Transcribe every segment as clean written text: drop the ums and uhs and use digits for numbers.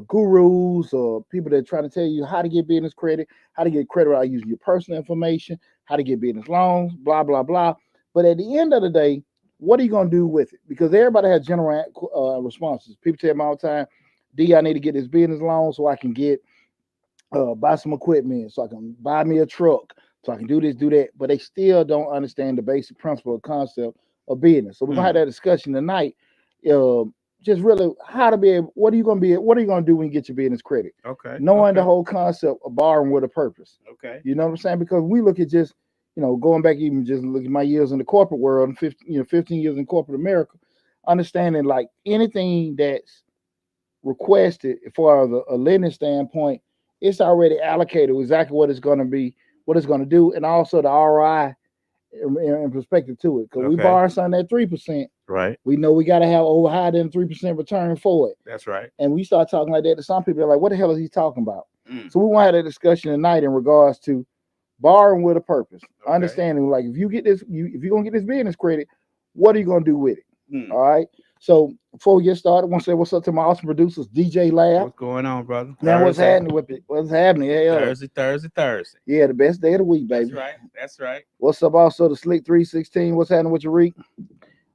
gurus or people that try to tell you how to get business credit, how to get credit without using your personal information, how to get business loans, blah blah blah. But at the end of the day, what are you gonna do with it? Because everybody has general responses. People tell me all the time, "D, I need to get this business loan so I can get buy some equipment, so I can buy me a truck, so I can do this, do that." But they still don't understand the basic principle or concept of business. So we're gonna have that discussion tonight. Just really how to be able, what are you gonna do when you get your business credit? Okay. Knowing the whole concept of borrowing with a purpose. Okay. You know what I'm saying? Because we look at just, going back, even just look at my years in the corporate world, and 15 years in corporate America, understanding like anything that's requested for a lending standpoint, it's already allocated exactly what it's going to be, what it's going to do, and also the ROI in perspective to it. Because we borrow something at 3%, right? We know we got to have over higher than 3% return for it. That's right. And we start talking like that to some people, they're like, "What the hell is he talking about?" So we want to have a discussion tonight in regards to borrowing with a purpose, understanding like if you're gonna get this business credit, what are you gonna do with it? All right. So before we get started, I want to say what's up to my awesome producers, DJ Lab. What's going on, brother? Man, what's happening with it? What's happening? Thursday. Yeah, the best day of the week, baby. That's right. What's up also to Slick 316? What's happening with your week?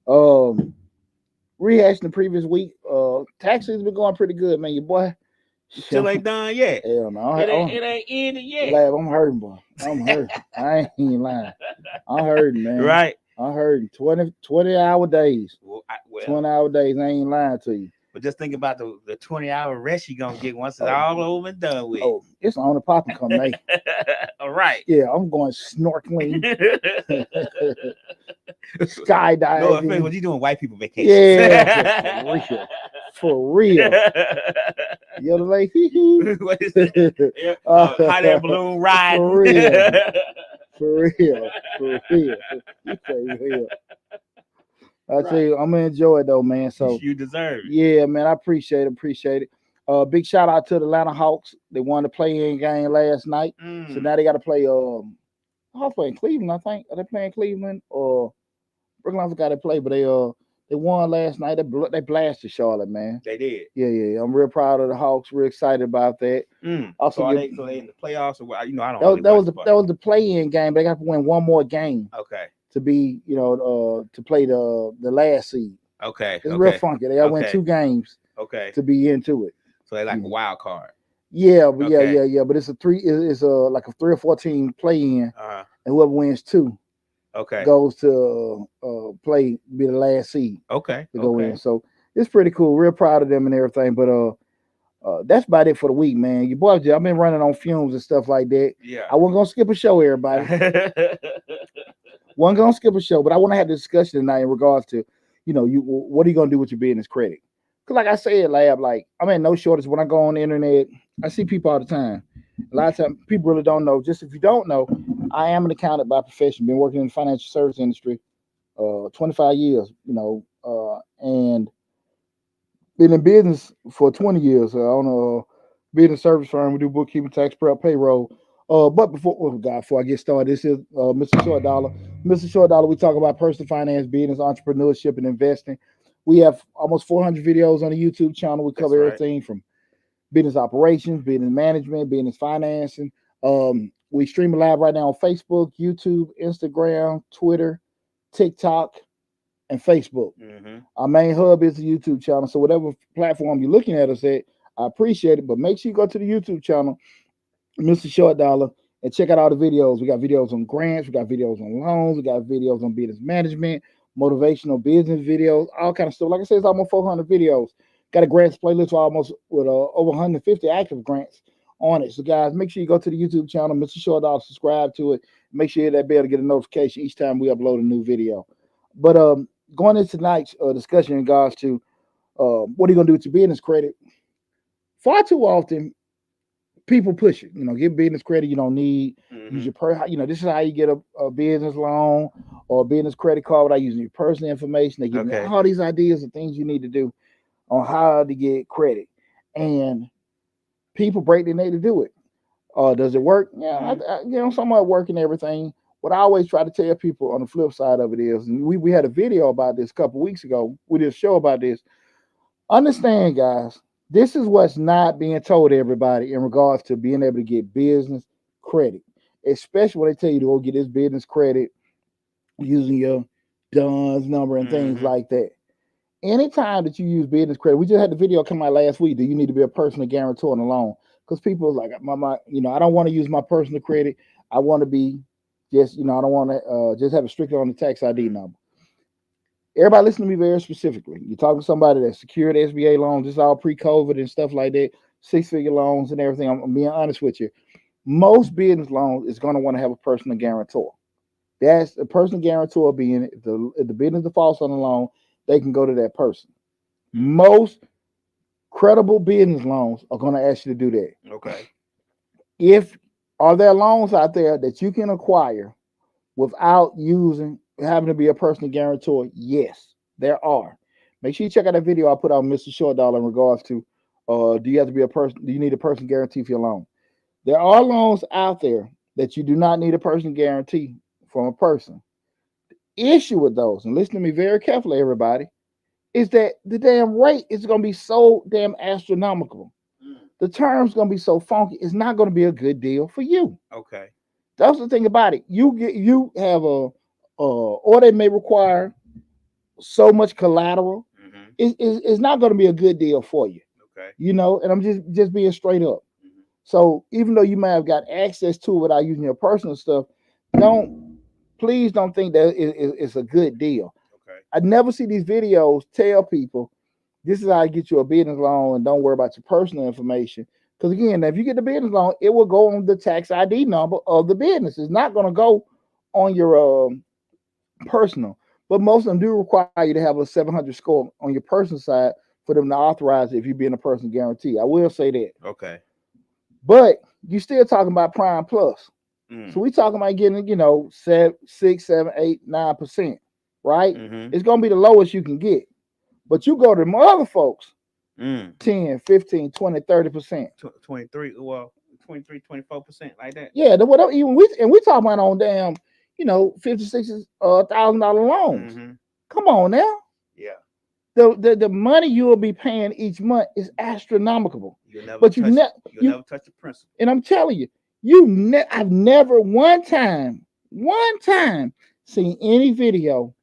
Rehashing the previous week. Taxes been going pretty good, man. Your boy still ain't done yet. Hell no. It ain't ended yet. Lab, I'm hurting, boy. I'm hurting. I ain't lying. I'm hurting, man. Right. I'm hurting. 20-hour days. 20-hour days. I ain't lying to you. But just think about the 20-hour rest you're going to get once it's all over and done with. Oh, it's on the popping come May. All right. Yeah, I'm going snorkeling. Skydiving. No offense, what you doing white people vacation? Yeah, for real. You're like, what is it? Hot air balloon ride. For real. I tell you, I'm gonna enjoy it though, man. So you deserve it. Yeah, man, I appreciate it. Big shout out to the Atlanta Hawks. They won the play-in game last night, so now they got to play. Hawks playing Cleveland, I think. Are they playing Cleveland or Brooklyn? I forgot they play, but they won last night. They blasted Charlotte, man. They did. Yeah. I'm real proud of the Hawks. Real excited about that. Also, so they in the playoffs or what? I don't. That was the play-in game. But they got to win one more game. Okay. To be, to play the last seed. Okay. It's real funky. They got to win 2 games. Okay. To be into it. So they like a wild card. Yeah, but yeah. But it's like a 3 or 4 team play-in, and whoever wins 2. Okay. Goes to be the last seed. Okay. To go in. So it's pretty cool. Real proud of them and everything. But that's about it for the week, man. Your boy, I've been running on fumes and stuff like that. Yeah. I wasn't gonna skip a show, everybody. Wasn't gonna skip a show, but I want to have a discussion tonight in regards to, what are you gonna do with your business credit? Because like I said, Lab, like I'm in no shortage when I go on the internet. I see people all the time. A lot of times people really don't know. Just if you don't know, I am an accountant by profession. Been working in the financial service industry 25 years, and been in business for 20 years. I own a business service firm. We do bookkeeping, tax prep, payroll. But before I get started, this is Mr. Short Dollar. Mr. Short Dollar, we talk about personal finance, business, entrepreneurship, and investing. We have almost 400 videos on the YouTube channel. We cover everything from business operations, business management, business financing. We stream live right now on Facebook, YouTube, Instagram, Twitter, TikTok, and Facebook. Our main hub is the YouTube channel. So whatever platform you're looking at us at, I appreciate it. But make sure you go to the YouTube channel, Mr. Short Dollar, and check out all the videos. We got videos on grants, we got videos on loans, we got videos on business management, motivational business videos, all kind of stuff. Like I said, it's almost 400 videos. Got a grants playlist with over 150 active grants on it. So guys, make sure you go to the YouTube channel, Mr. Short Dollar, subscribe to it. Make sure you hit that bell to get a notification each time we upload a new video. But going into tonight's discussion in regards to what are you gonna do with your business credit? Far too often, people push it. Get business credit you don't need. Use your this is how you get a business loan or a business credit card without using your personal information. They give you all these ideas and things you need to do on how to get credit, and people break their neck to do it. Does it work? Yeah, somewhat work and everything. What I always try to tell people on the flip side of it is, and we had a video about this a couple weeks ago. We did a show about this. Understand, guys, This is what's not being told to everybody in regards to being able to get business credit, especially when they tell you to go get this business credit using your DUNS number and things Mm-hmm. like that. Anytime that you use business credit, we just had the video come out last week. Do you need to be a personal guarantor on a loan? Because people are like, I don't want to use my personal credit. I want to be just, I don't want to just have it strictly on the tax ID number. Everybody listen to me very specifically. You're talking to somebody that secured SBA loans. This is all pre-COVID and stuff like that, six-figure loans and everything. I'm being honest with you. Most business loans is going to want to have a personal guarantor. That's a personal guarantor being if the business defaults on the loan, they can go to that person. Most credible business loans are going to ask you to do that. Okay. If are there loans out there that you can acquire without having to be a personal guarantor? Yes, there are. Make sure you check out that video I put out Mr. Short Dollar in regards to do you have to be a person? Do you need a person guarantee for your loan? There are loans out there that you do not need a person guarantee from a person. Issue with those, and listen to me very carefully, everybody, is that the damn rate is going to be so damn astronomical. The term's going to be so funky. It's not going to be a good deal for you. Okay. That's the thing about it. You have or they may require so much collateral. Mm-hmm. It's not going to be a good deal for you. Okay. And I'm just being straight up. Mm-hmm. So even though you might have got access to it without using your personal stuff, please don't think that it's a good deal. Okay. I never see these videos tell people this is how you get you a business loan and don't worry about your personal information. Because again, if you get the business loan, it will go on the tax ID number of the business. It's not going to go on your personal. But most of them do require you to have a 700 score on your personal side for them to authorize it if you're being a personal guarantee. I will say that. Okay. But you're still talking about prime plus. Mm. So we talking about getting, 6, 7, 8, 9%, right? Mm-hmm. It's gonna be the lowest you can get. But you go to the other folks, 10, 15, 20, 30%. 23, well, 23, 24%, like that. Yeah, whatever even we talking about on damn, $56,000 loans. Mm-hmm. Come on now. Yeah. The money you will be paying each month is astronomical. You'll never But touch never touch the principal. And I'm telling you, I've never one time seen any video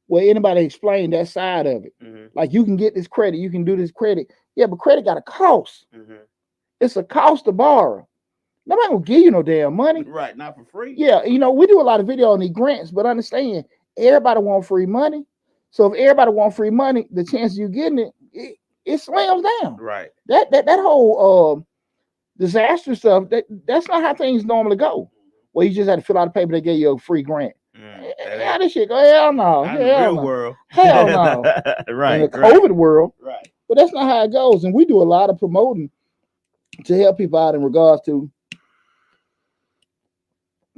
where anybody explained that side of it. Mm-hmm. Like you can get this credit, you can do this credit. Yeah, but credit got a cost. Mm-hmm. It's a cost to borrow. Nobody gonna give you no damn money. Right, not for free. Yeah, we do a lot of video on these grants, but understand everybody want free money. So if everybody want free money, the chance of you getting it slams down. Right. That whole disaster stuff, that's not how things normally go. Well, you just had to fill out a paper that gave you a free grant. How this shit go? Hell no. Not in the real world. Hell no. Right. In the COVID world. Right. But that's not how it goes. And we do a lot of promoting to help people out in regards to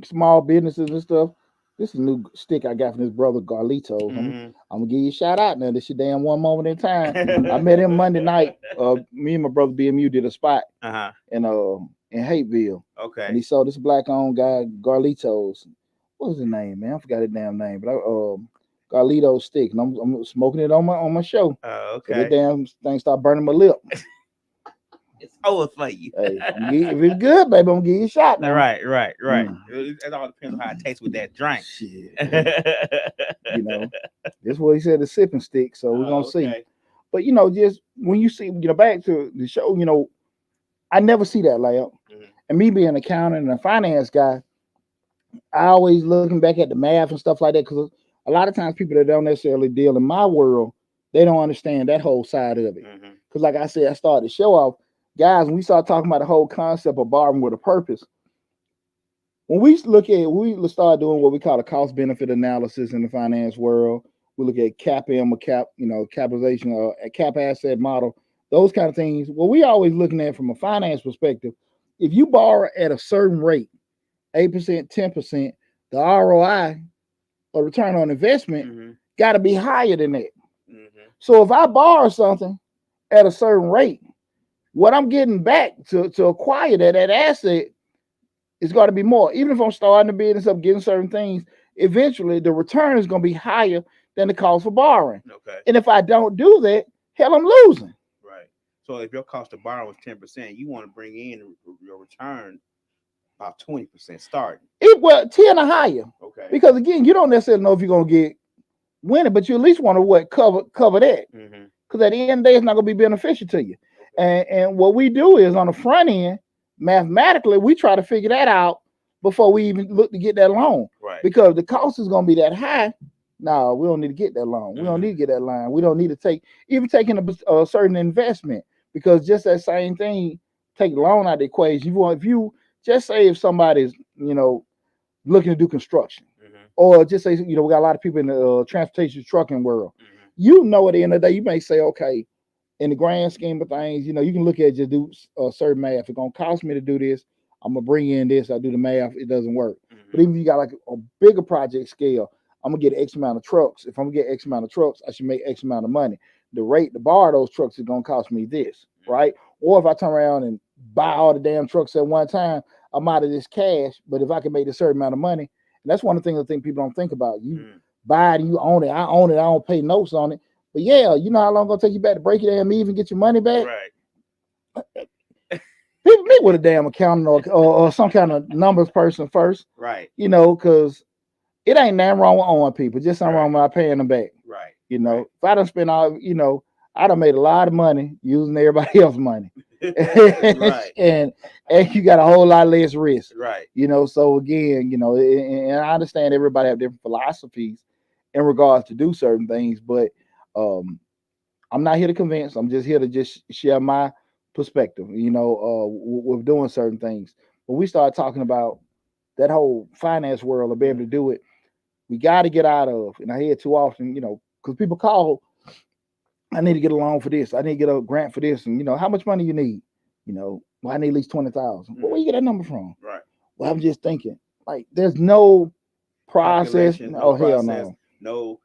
small businesses and stuff. This is a new stick I got from his brother Garlito. Mm-hmm. I'm gonna give you a shout out now. This your damn one moment in time. I met him Monday night. Me and my brother BMU did a spot in Hateville. Okay. And he saw this black-owned guy, Garlitos. What was his name, man? I forgot his damn name, but Garlito stick, and I'm smoking it on my show. Okay. So the damn thing start burning my lip. It's over for you. Hey, if it's good, baby, I'm gonna give you a shot now. Right. It all depends on how it tastes with that drink. Shit. This is what he said, the sipping stick. So we're gonna see. But just when you see, back to the show, I never see that layout. Mm-hmm. And me being an accountant and a finance guy, I always looking back at the math and stuff like that, because a lot of times people that don't necessarily deal in my world, they don't understand that whole side of it. Because like I said, I started the show off. Guys, when we start talking about the whole concept of borrowing with a purpose, when we start doing what we call a cost benefit analysis in the finance world, we look at CAPM or capitalization or a cap asset model, those kind of things. What we always looking at from a finance perspective, if you borrow at a certain rate, 8%, 10%, the ROI or return on investment got to be higher than that. Mm-hmm. So if I borrow something at a certain rate, what I'm getting back to acquire that asset is got to be more. Even if I'm starting a business up, getting certain things, eventually the return is going to be higher than the cost for borrowing. Okay. And if I don't do that, hell, I'm losing. Right. So if your cost to borrow is 10%, you want to bring in your return about 20% starting. Well, 10 or higher. Okay. Because again, you don't necessarily know if you're gonna get winning, but you at least want to cover that. Because at the end of the day, it's not gonna be beneficial to you. Okay. And what we do is on the front end, mathematically, we try to figure that out before we even look to get that loan. Right. Because the cost is gonna be that high. No, we don't need to get that loan. We don't need to get that line. We don't need to taking a certain investment, because just that same thing, take the loan out of the equation. If you just say if somebody's, looking to do construction, or just say, we got a lot of people in the transportation trucking world. At the end of the day, you may say, okay, in the grand scheme of things, you can look at just do certain math. It's gonna cost me to do this. I'm gonna bring in this. I do the math. It doesn't work. But even if you got like a bigger project scale, I'm gonna get X amount of trucks. If I'm gonna get X amount of trucks, I should make X amount of money. The rate to borrow those trucks is gonna cost me this, right? Or if I turn around and buy all the damn trucks at one time, I'm out of this cash. But if I can make a certain amount of money, and that's one of the things I think people don't think about. You buy it and you own it. I own it. I don't pay notes on it. But yeah, you know how long it's gonna take you back to break it and even get your money back? Right. Meet with a damn accountant or some kind of numbers person first. Right. Because it ain't nothing wrong with owing people. Just something wrong with not paying them back. Right. If I done spent all, I done made a lot of money using everybody else's money. Right. and you got a whole lot less risk. Right. So again, and I understand everybody have different philosophies in regards to do certain things, but I'm not here to convince. I'm just here to just share my perspective, with doing certain things. But we start talking about that whole finance world to be able to do it. We got to get out of, and I hear it too often, because people call, I need to get a loan for this. I need to get a grant for this. And, how much money you need? Well, I need at least 20,000. Well, where you get that number from? Right. Well, I'm just thinking, like, there's no process. Oh, hell no. No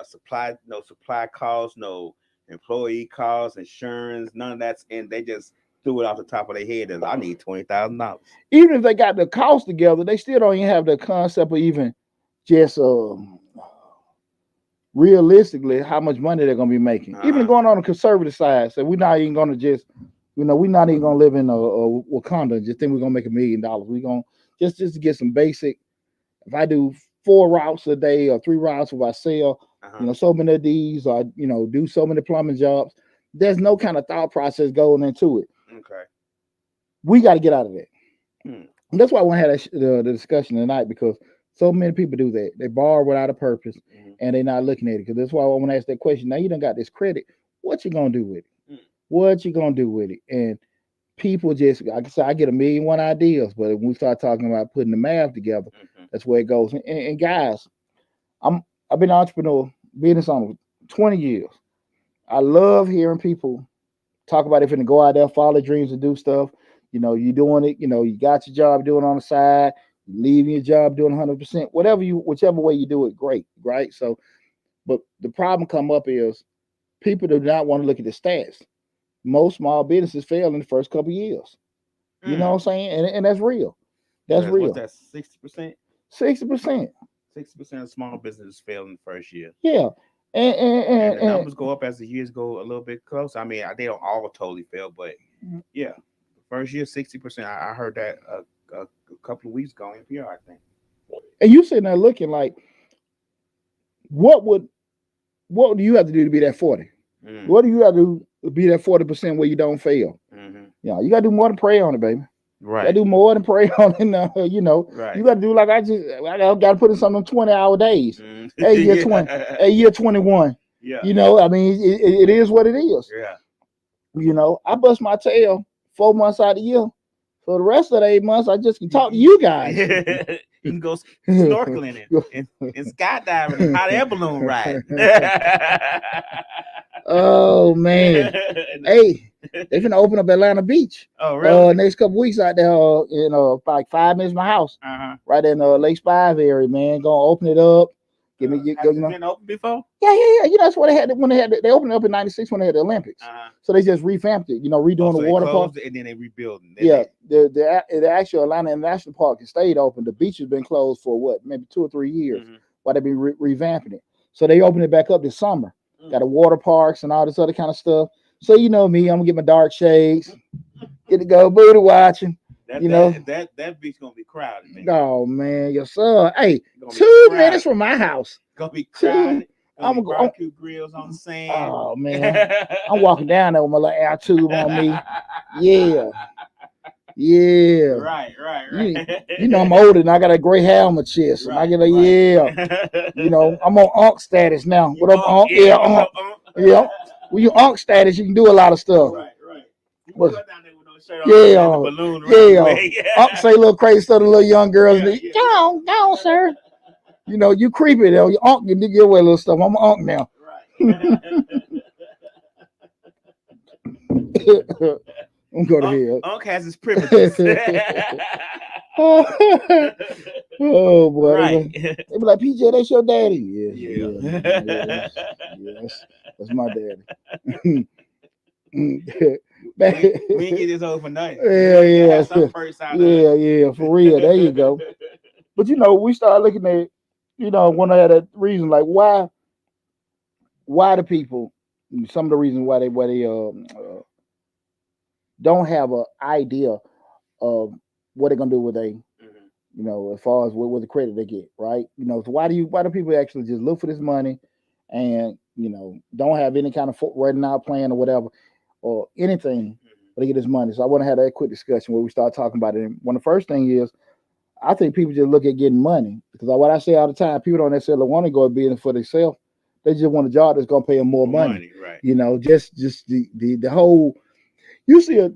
supply costs, no employee costs, insurance, none of that's, and they just threw it off the top of their head as I need $20,000. Even if they got the cost together, they still don't even have the concept of even just realistically how much money they're gonna be making. Even going on the conservative side, so we're not even gonna just, we're not even gonna live in a Wakanda and just think we're gonna make $1 million. We're gonna just to get some basic. If I do 4 routes a day or 3 routes, if I sell, so many of these, or do so many plumbing jobs, there's no kind of thought process going into it. Okay. We got to get out of that. And that's why I want to have the discussion tonight, because so many people do that. They borrow without a purpose, and they're not looking at it. Because that's why I want to ask that question. Now you done got this credit. What you gonna do with it? What you gonna do with it? And people just, like I said, I get 1,000,001 ideas, but when we start talking about putting the math together, that's where it goes. And guys, I've been an entrepreneur, business owner 20 years. I love hearing people talk about if they go out there, follow their dreams and do stuff. You're doing it, you got your job doing on the side, you leaving your job doing 100%, whichever way you do it, great, right? So, but the problem come up is people do not want to look at the stats. Most small businesses fail in the first couple of years. You know what I'm saying? And that's real. That's real. What's that, 60%? 60%. 60% of small businesses fail in the first year. Yeah. And the numbers go up as the years go a little bit close. I mean, they don't all totally fail, but yeah, first year 60%. I heard that a couple of weeks ago in NPR, I think. And you sitting there looking like, what do you have to do to be that 40? What do you have to be that 40% where you don't fail? You got to do more than pray on it, baby. Right. You got to do more than pray on it. Right. You got to do like I got to put in some 20-hour days. Hey, year 20. Hey, year 21. Yeah. I mean, it is what it is. Yeah. I bust my tail 4 months out of the year. For the rest of the 8 months, I just can talk to you guys. You can go snorkeling and skydiving and hot air balloon ride. Oh man! Hey, they're gonna open up Atlanta Beach. Oh really? Next couple weeks out there, like 5 minutes from my house, right in the Lake Spive area, man. Gonna open it up. Has it been open before? Yeah. That's what they had when they opened it up in '96 when they had the Olympics. So they just revamped it. Redoing the water park, and then they rebuilding. The actual Atlanta National Park has stayed open. The beach has been closed for maybe 2 or 3 years while they've been revamping it. So they opened it back up this summer. Got the water parks and all this other kind of stuff. So you know me, I'm gonna get my dark shades, get to go booty watching. That You know, that beach gonna be crowded, man. oh man, your son. Hey, Gonna be 2 minutes crowded. from my house. Gonna be Two. crowded. Gonna I'm be gonna go. barbecue grills on the sand. Oh man, I'm walking down there with my little air tube on me. Yeah, yeah. Right, right, You, right. you know I'm older and I got a gray hair on my chest, and I Right, get a right. yeah. You know I'm on Unc status now. You What up, Unc? yeah, Yeah, what's Unc. up, Yeah. When you Unc status, you can do a lot of stuff. Right, right. You But go down there with no shirt on and let the yeah, balloon run yeah. away. Unc say little crazy stuff to little young girls. Yeah, And yeah, go on, go on, sir. You know, you creepy though. Your Unc can get away a little stuff. I'm an Unc now. right. I'm going to Unc has his privileges. hell. Oh boy, Right. they be like, PJ, that's your daddy. Yeah, Yeah. yes, that's my daddy. We ain't get this over for nothing. Yeah, We gotta have yeah, some first out of it. yeah, for real. There you go. But you know, we start looking at, you know, one of the reason, like why the people, some of the reasons why they don't have an idea of what they're gonna do with they, you know, as far as what the credit they get, right? You know, so why do people actually just look for this money and you know don't have any kind of running out plan or whatever or anything, but they get this money? So I want to have that quick discussion where we start talking about it. And one of the first thing is I think people just look at getting money because what I say all the time, people don't necessarily want to go to business for themselves. They just want a job that's gonna pay them more money. Right. You know, just the whole you see a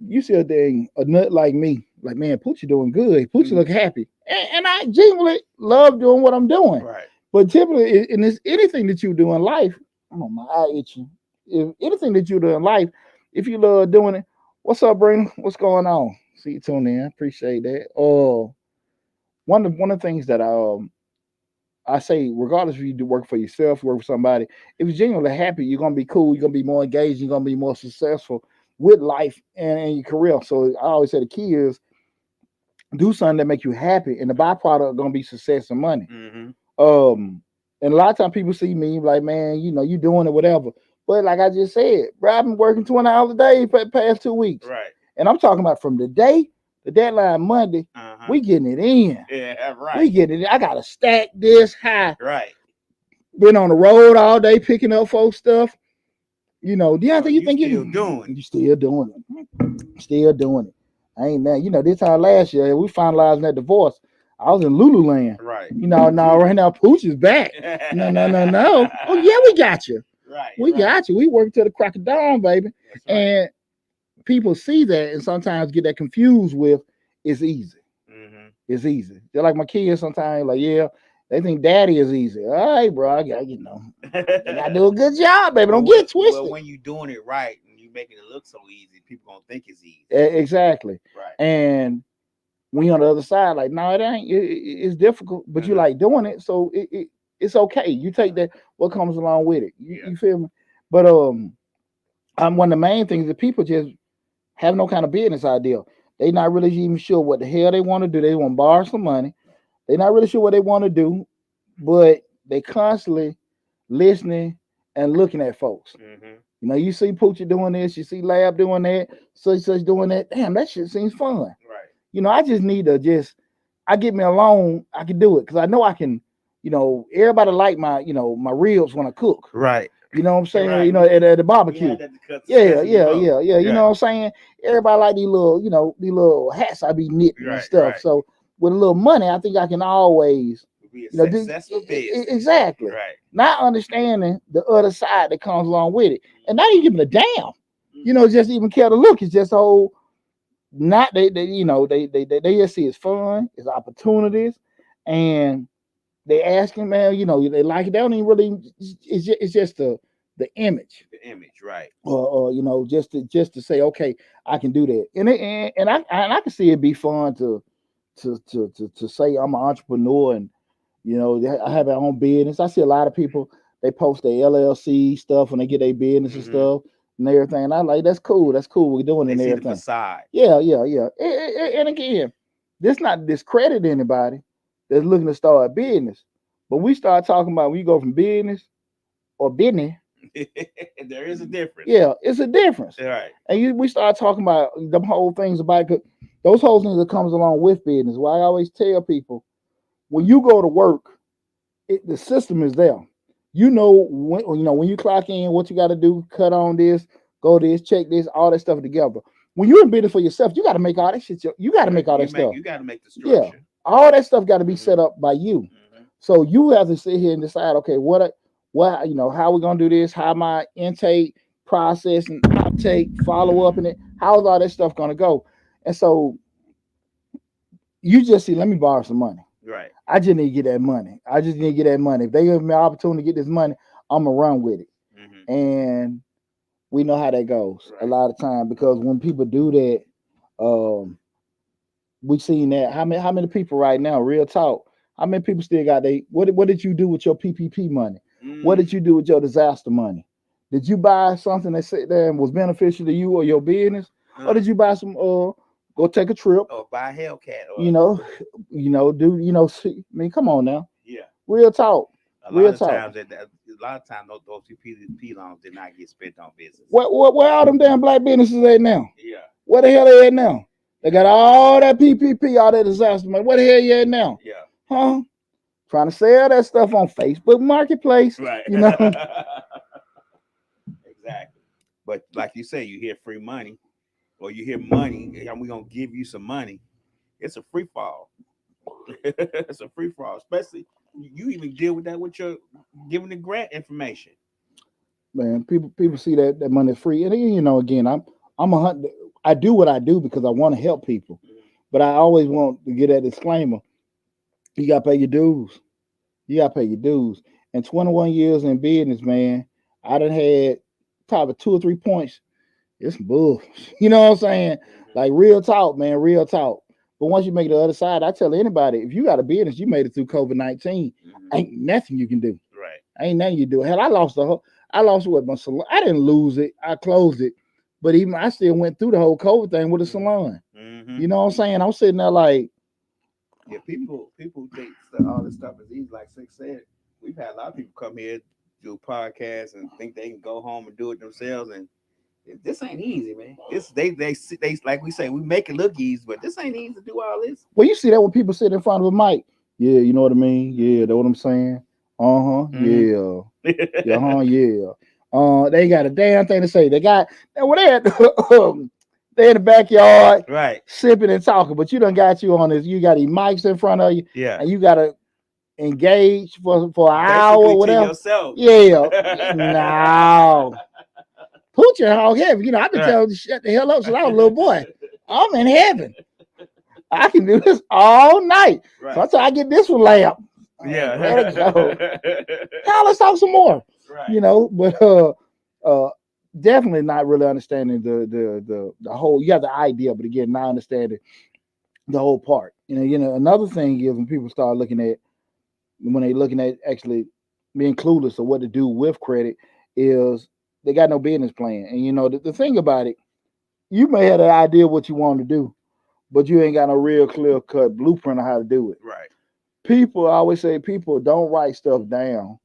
thing, a nut like me, like man, Poochie doing good. Poochie look happy, and I genuinely love doing what I'm doing. Right. But typically, in this anything that you do in life, oh my eye itching. If anything that you do in life, if you love doing it, what's up, Brandon? What's going on? See you tune in. Appreciate that. One of the things that I say, regardless if you do work for yourself, work for somebody, if you're genuinely happy, you're gonna be cool, you're gonna be more engaged, you're gonna be more successful with life and your career. So I always say the key is do something that make you happy, and the byproduct gonna be success and money. And a lot of times people see me like, man, you know, you doing it, whatever. But like I just said, bro, I've been working 20 hours a day for the past 2 weeks. Right. And I'm talking about from the day, the deadline Monday, we getting it in. Yeah, right. We getting it in. I gotta stack this high. Right. Been on the road all day picking up folks stuff. You know, Deonte, you think still doing it? You still doing it. Still doing it. I ain't that. You know, this time last year, we finalizing that divorce. I was in Lululand. Right. You know, now right now, Pooch is back. No. Oh, yeah, we got you. Right. We got you. We work till the crack of dawn, baby. That's right. And people see that and sometimes get that confused with it's easy. It's easy. They're like my kids sometimes, like, yeah, they think daddy is easy. All right, bro, I got, you know, I got to do a good job, baby. Don't get twisted. Well, when you're doing it right and you're making it look so easy, people gonna think it's easy. Exactly. Right. And when you're on the other side, like, no, it ain't. It's difficult, but you like doing it, so it's okay. You take that what comes along with it. You feel me? But I'm one of the main things that people just have no kind of business idea. They not really even sure what the hell they want to do. They want to borrow some money. They're not really sure what they want to do, but they constantly listening and looking at folks. You know, you see Poochie doing this, you see Lab doing that, such doing that. Damn, that shit seems fun. Right. You know, I just need to I get me a loan, I can do it because I know I can. You know, everybody like my ribs when I cook. Right. You know what I'm saying? Right. You know, at the barbecue. Yeah. You know what I'm saying? Everybody like these little hats I be knitting and stuff. Right. So with a little money, I think I can always be a successful business. Exactly. Right. Not understanding the other side that comes along with it. And not even giving a damn. You know, just even care to look. It's just a whole not they just see it's fun, it's opportunities, and they asking, man, you know, they like it. They don't even really. It's just the image. The image, right? Or you know, just to say, okay, I can do that, and I can see it be fun to say I'm an entrepreneur and you know I have my own business. I see a lot of people they post their LLC stuff when they get their business and stuff and everything. And I like that's cool. That's cool. We're doing it and everything. The facade. Yeah. And again, this not discredit anybody that's looking to start a business. But we start talking about when you go from business or business There is a difference. Yeah, it's a difference. Right. And we start talking about them whole things about it, those whole things that comes along with business. Why I always tell people, when you go to work, the system is there. When you clock in, what you got to do, cut on this, go this, check this, all that stuff together. When you're in business for yourself, you got to make all that shit. You got to make all that stuff. You got to make the Yeah, structure. all that stuff got to be set up by you. So you have to sit here and decide, okay, how we gonna do this? How my intake, process, and outtake, follow up, and it. How's all that stuff gonna go? And so you just see, let me borrow some money. Right. I just need to get that money. If they give me an opportunity to get this money, I'm gonna run with it. And we know how that goes a lot of time, because when people do that, we've seen that. How many people right now, real talk, how many people still got what did you do with your PPP money? What did you do with your disaster money? Did you buy something that sat there and was beneficial to you or your business? Or did you buy some go take a trip? Or buy a Hellcat? I mean, come on now. Yeah. Real talk. A lot of times those PPP loans did not get spent on business. Where all them damn black businesses at now? Yeah. Where the hell they at now? They got all that PPP, all that disaster money. Where the hell you at now? Yeah. Huh? Trying to sell that stuff on Facebook Marketplace. Right. Exactly. But like you say, you hear free money, or you hear money, and we're gonna give you some money. It's a free fall. It's a free fall, especially you even deal with that with your giving the grant information. Man, people see that money is free, and again, I do what I do because I want to help people, but I always want to get that disclaimer. You gotta pay your dues. And 21 years in business, man, I done had probably 2 or 3 points. It's bull. You know what I'm saying? Like, real talk, man, real talk. But once you make the other side, I tell anybody, if you got a business, you made it through COVID-19, ain't nothing you can do. Right. Ain't nothing you do. Hell, I lost what my salon. I didn't lose it. I closed it. But even I still went through the whole COVID thing with a salon. You know what I'm saying? I'm sitting there like, yeah, people think all this stuff is easy. Like Six said, we've had a lot of people come here, do podcasts, and think they can go home and do it themselves. And this ain't easy, man. They like we say, we make it look easy, but this ain't easy to do all this. Well, you see that when people sit in front of a mic. Yeah, you know what I mean? Yeah, that's what I'm saying. Yeah. Yeah. They got a damn thing to say. They got they in the backyard, right, sipping and talking, but you done got you on this. You got these mics in front of you, yeah, and you gotta engage for an hour or whatever. Yourself. Yeah, no. Put your hog heavy. I've been telling you to shut the hell up since I was a little boy. I'm in heaven. I can do this all night. Right. So until I get this one layup. Yeah. Let it go. Now let's talk some more. Right. But definitely not really understanding the whole. You have the idea, but again, not understanding the whole part. Another thing is when people start looking at actually being clueless of what to do with credit is they got no business plan. And the thing about it, you may have an idea what you want to do, but you ain't got no real clear cut blueprint on how to do it. Right. I always say people don't write stuff down,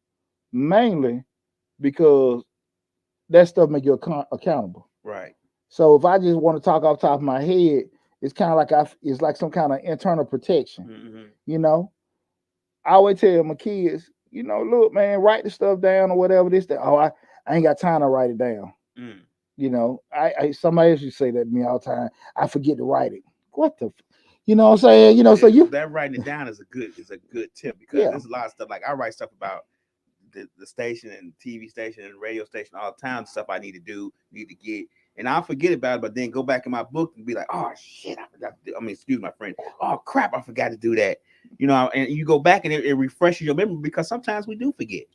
mainly because that stuff make you accountable. Right. So if I just want to talk off the top of my head, it's kind of like it's like some kind of internal protection. Mm-hmm. I always tell my kids, look, man, write the stuff down or whatever this. That. Oh, I ain't got time to write it down. I somebody else used to say that to me all the time. I forget to write it. What the, you know what I'm saying? So that writing it down is a good tip, because there's a lot of stuff. Like I write stuff about the station and TV station and radio station all the time, stuff I need to do, need to get, and I'll forget about it, but then go back in my book and be like, oh shit, I forgot to do. Excuse my friend. Oh crap, I forgot to do that. And you go back and it refreshes your memory, because sometimes we do forget.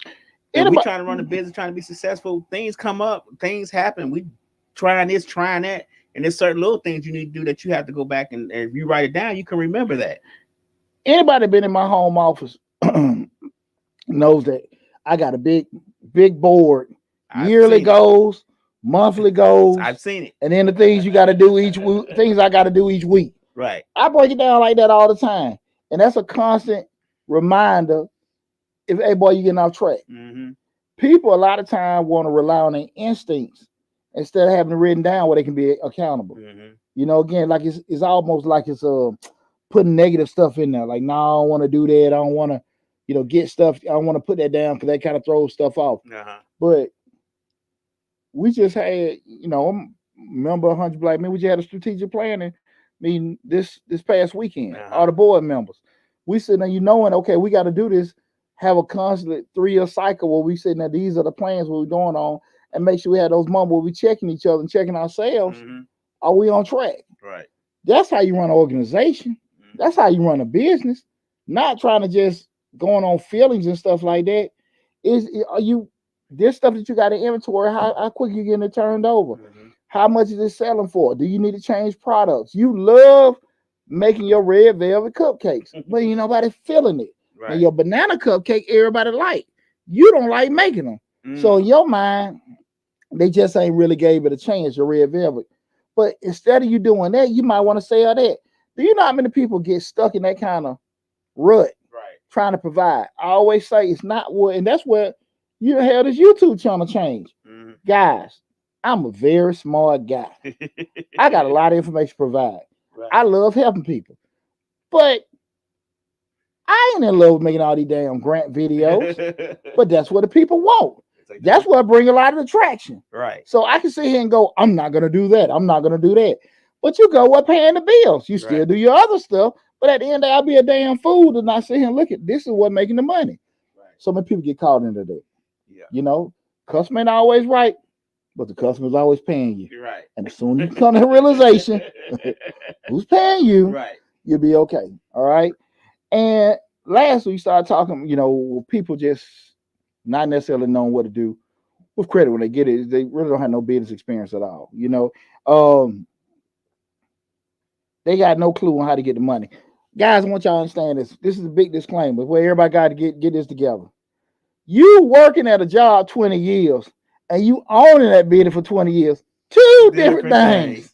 If we trying to run a business, trying to be successful, things come up, things happen. We trying this, trying that, and there's certain little things you need to do that you have to go back and if you write it down, you can remember that. Anybody been in my home office knows that I got a big board, yearly goals, monthly goals. I've seen it. And then the things you got to do each week, things I got to do each week. Right. I break it down like that all the time. And that's a constant reminder if, hey, boy, you're getting off track. Mm-hmm. People a lot of time want to rely on their instincts instead of having it written down where they can be accountable. You know, again, like it's almost like it's putting negative stuff in there. Like, no, I don't want to do that. I don't want to, get stuff. I don't want to put that down because that kind of throws stuff off. But we just had, remember 100 Black Men. We just had a strategic planning meeting this past weekend. All the board members. We sitting there, knowing, okay, we got to do this. Have a constant 3-year cycle where we sitting there. These are the plans what we're going on, and make sure we have those moments where we checking each other and checking ourselves. Are we on track? Right. That's how you run an organization. That's how you run a business. Not trying to just going on feelings and stuff like that. Are you this stuff that you got in inventory? How quick you getting it turned over? How much is it selling for? Do you need to change products? You love making your red velvet cupcakes, but ain't nobody feeling it. Right. And your banana cupcake, everybody like. You don't like making them. So in your mind, they just ain't really gave it a chance, your red velvet. But instead of you doing that, you might want to sell that. Do you know how many people get stuck in that kind of rut? Right. Trying to provide. I always say it's not what, and that's where you held this YouTube channel change. Guys, I'm a very smart guy. I got a lot of information to provide. Right. I love helping people. But I ain't in love with making all these damn grant videos. But that's what the people want. That's what bring a lot of attraction. Right. So I can sit here and go, I'm not going to do that. I'm not going to do that. But you go, what paying the bills? You still do your other stuff. But at the end of the day, I'll be a damn fool to not sit here and look at this is what making the money. Right. So many people get caught into that. Yeah. Customer ain't always right, but the customer's always paying you. Right. And as soon as you come to the realization who's paying you, right, you'll be okay. All right. And last we started talking, people just not necessarily knowing what to do with credit when they get it. They really don't have no business experience at all. They got no clue on how to get the money. Guys, I want y'all to understand this. This is a big disclaimer where everybody got to get this together. You working at a job 20 years and you owning that building for 20 years. Two different things.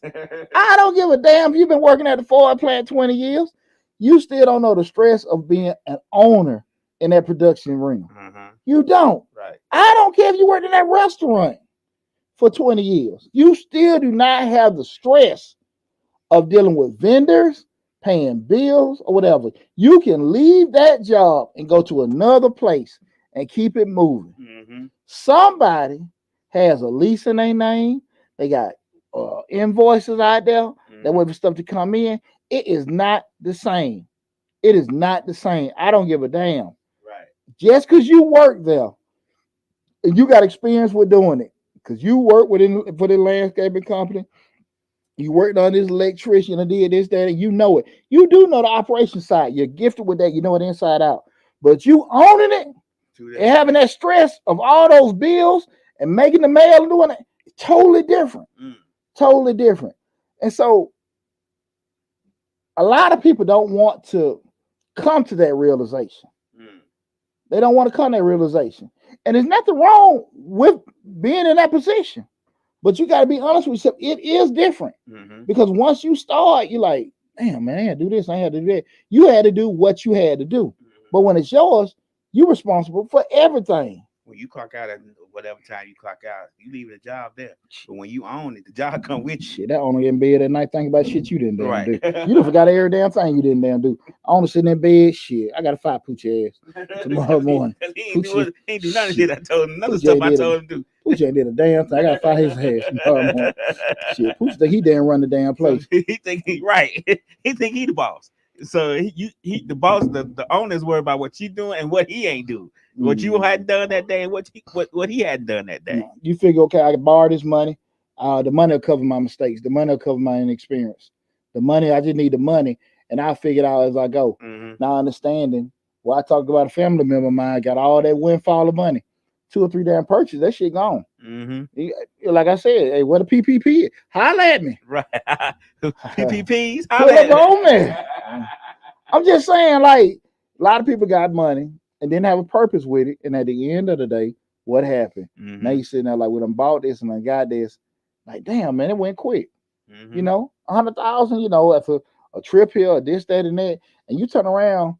I don't give a damn if you've been working at the Ford plant 20 years. You still don't know the stress of being an owner in that production realm. You don't. Right. I don't care if you worked in that restaurant for 20 years. You still do not have the stress of dealing with vendors, paying bills, or whatever. You can leave that job and go to another place and keep it moving. Somebody has a lease in their name. They got invoices out there. That wait for stuff to come in. It is not the same. It is not the same. I don't give a damn. Right. Just because you work there and you got experience with doing it, because you work for the landscaping company, you worked on this electrician and did this, that, and you know it. You do know the operation side. You're gifted with that. You know it inside out. But you owning it and having that stress of all those bills and making the mail and doing it, totally different. Totally different. And so a lot of people don't want to come to that realization. They don't want to come to that realization. And there's nothing wrong with being in that position. But you got to be honest with yourself. It is different. Because once you start, you're like, damn, man, I had to do this. I had to do that. You had to do what you had to do. But when it's yours, you're responsible for everything. When you clock out at whatever time you clock out, you leave the job there. But when you own it, the job come with you. Shit, that owner in bed at night thinking about shit you didn't damn do. You done forgot every damn thing you didn't damn do. Owner sitting in bed, shit, I got to fire Pooch ass tomorrow morning. He ain't do none of shit I told him. None of stuff I told him to do. Pooch ain't did a damn thing. I got to fire his ass tomorrow morning. Shit, Pooch think he damn run the damn place. So he think he right. He think he the boss. So he the boss, the owner's worried about what you doing and what he ain't do. What you had done that day and what he had done that day. You figure, okay, I can borrow this money. The money will cover my mistakes. The money will cover my inexperience. The money, I just need the money, and I'll figure it out as I go. Now understanding, well, I talked about a family member of mine, got all that windfall of money. 2 or 3 damn purchases, that shit gone. Like I said, hey, what a PPP? Holla at me. Right. PPPs? Put up on me. I'm just saying, like, a lot of people got money and didn't have a purpose with it. And at the end of the day, what happened? Now you sitting there like, we done bought this and I got this. Like, damn, man, it went quick. 100,000, for a trip here or this, that, and that. And you turn around,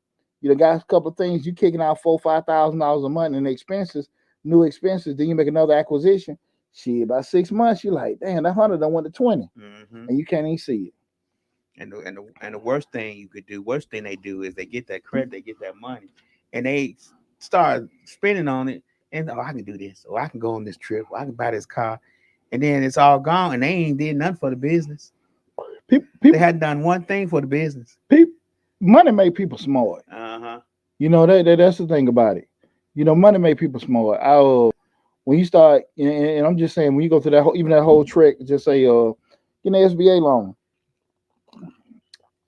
got a couple of things, you kicking out $4,000, $5,000 a month in expenses. new expenses. Then you make another acquisition. Shit, about 6 months, you're like, damn, that 100 done went to 20, and you can't even see it. And the worst thing you could do, worst thing they do is they get that credit, they get that money, and they start spending on it. And oh, I can do this, or I can go on this trip, or I can buy this car, and then it's all gone, and they ain't did nothing for the business. People They hadn't done one thing for the business. Money make people smart. You know that's the thing about it. You know, money make people smart. When you start, and I'm just saying, when you go through that whole, even that whole trick, just say, get an SBA loan.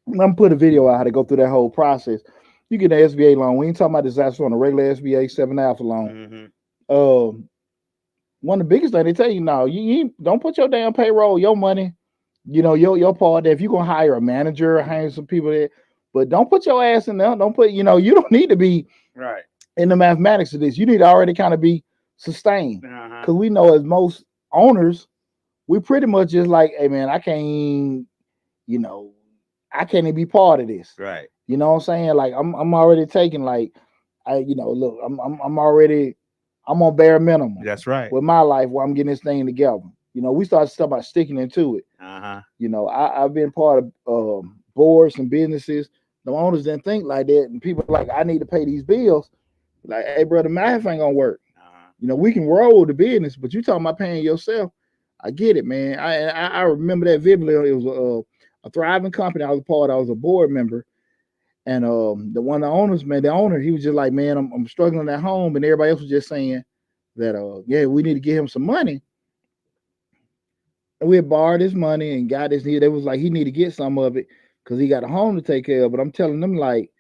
I'm gonna put a video out how to go through that whole process. You get an SBA loan. We ain't talking about disaster on a regular SBA 7 alpha loan. One of the biggest things they tell you now, you don't put your damn payroll, your money, your part there. If you're gonna hire a manager, hire some people there, but don't put your ass in there. Don't put, you don't need to be right in the mathematics of this. You need to already kind of be sustained. Because we know as most owners, we pretty much just like, hey man, I can't even be part of this. Right. You know what I'm saying? Like I'm already taking look, I'm on bare minimum. That's right. With my life where I'm getting this thing together. We started stuff about sticking into it. I've been part of boards and businesses. The owners didn't think like that, and people like, I need to pay these bills. Like, hey, brother, math ain't gonna work. We can roll the business, but you talking about paying yourself. I get it, man. I remember that vividly. It was a thriving company I was a part of. I was a board member. And the owner, he was just like, man, I'm struggling at home. And everybody else was just saying that, we need to give him some money. And we had borrowed his money and got this. They was like, he need to get some of it because he got a home to take care of. But I'm telling them, like,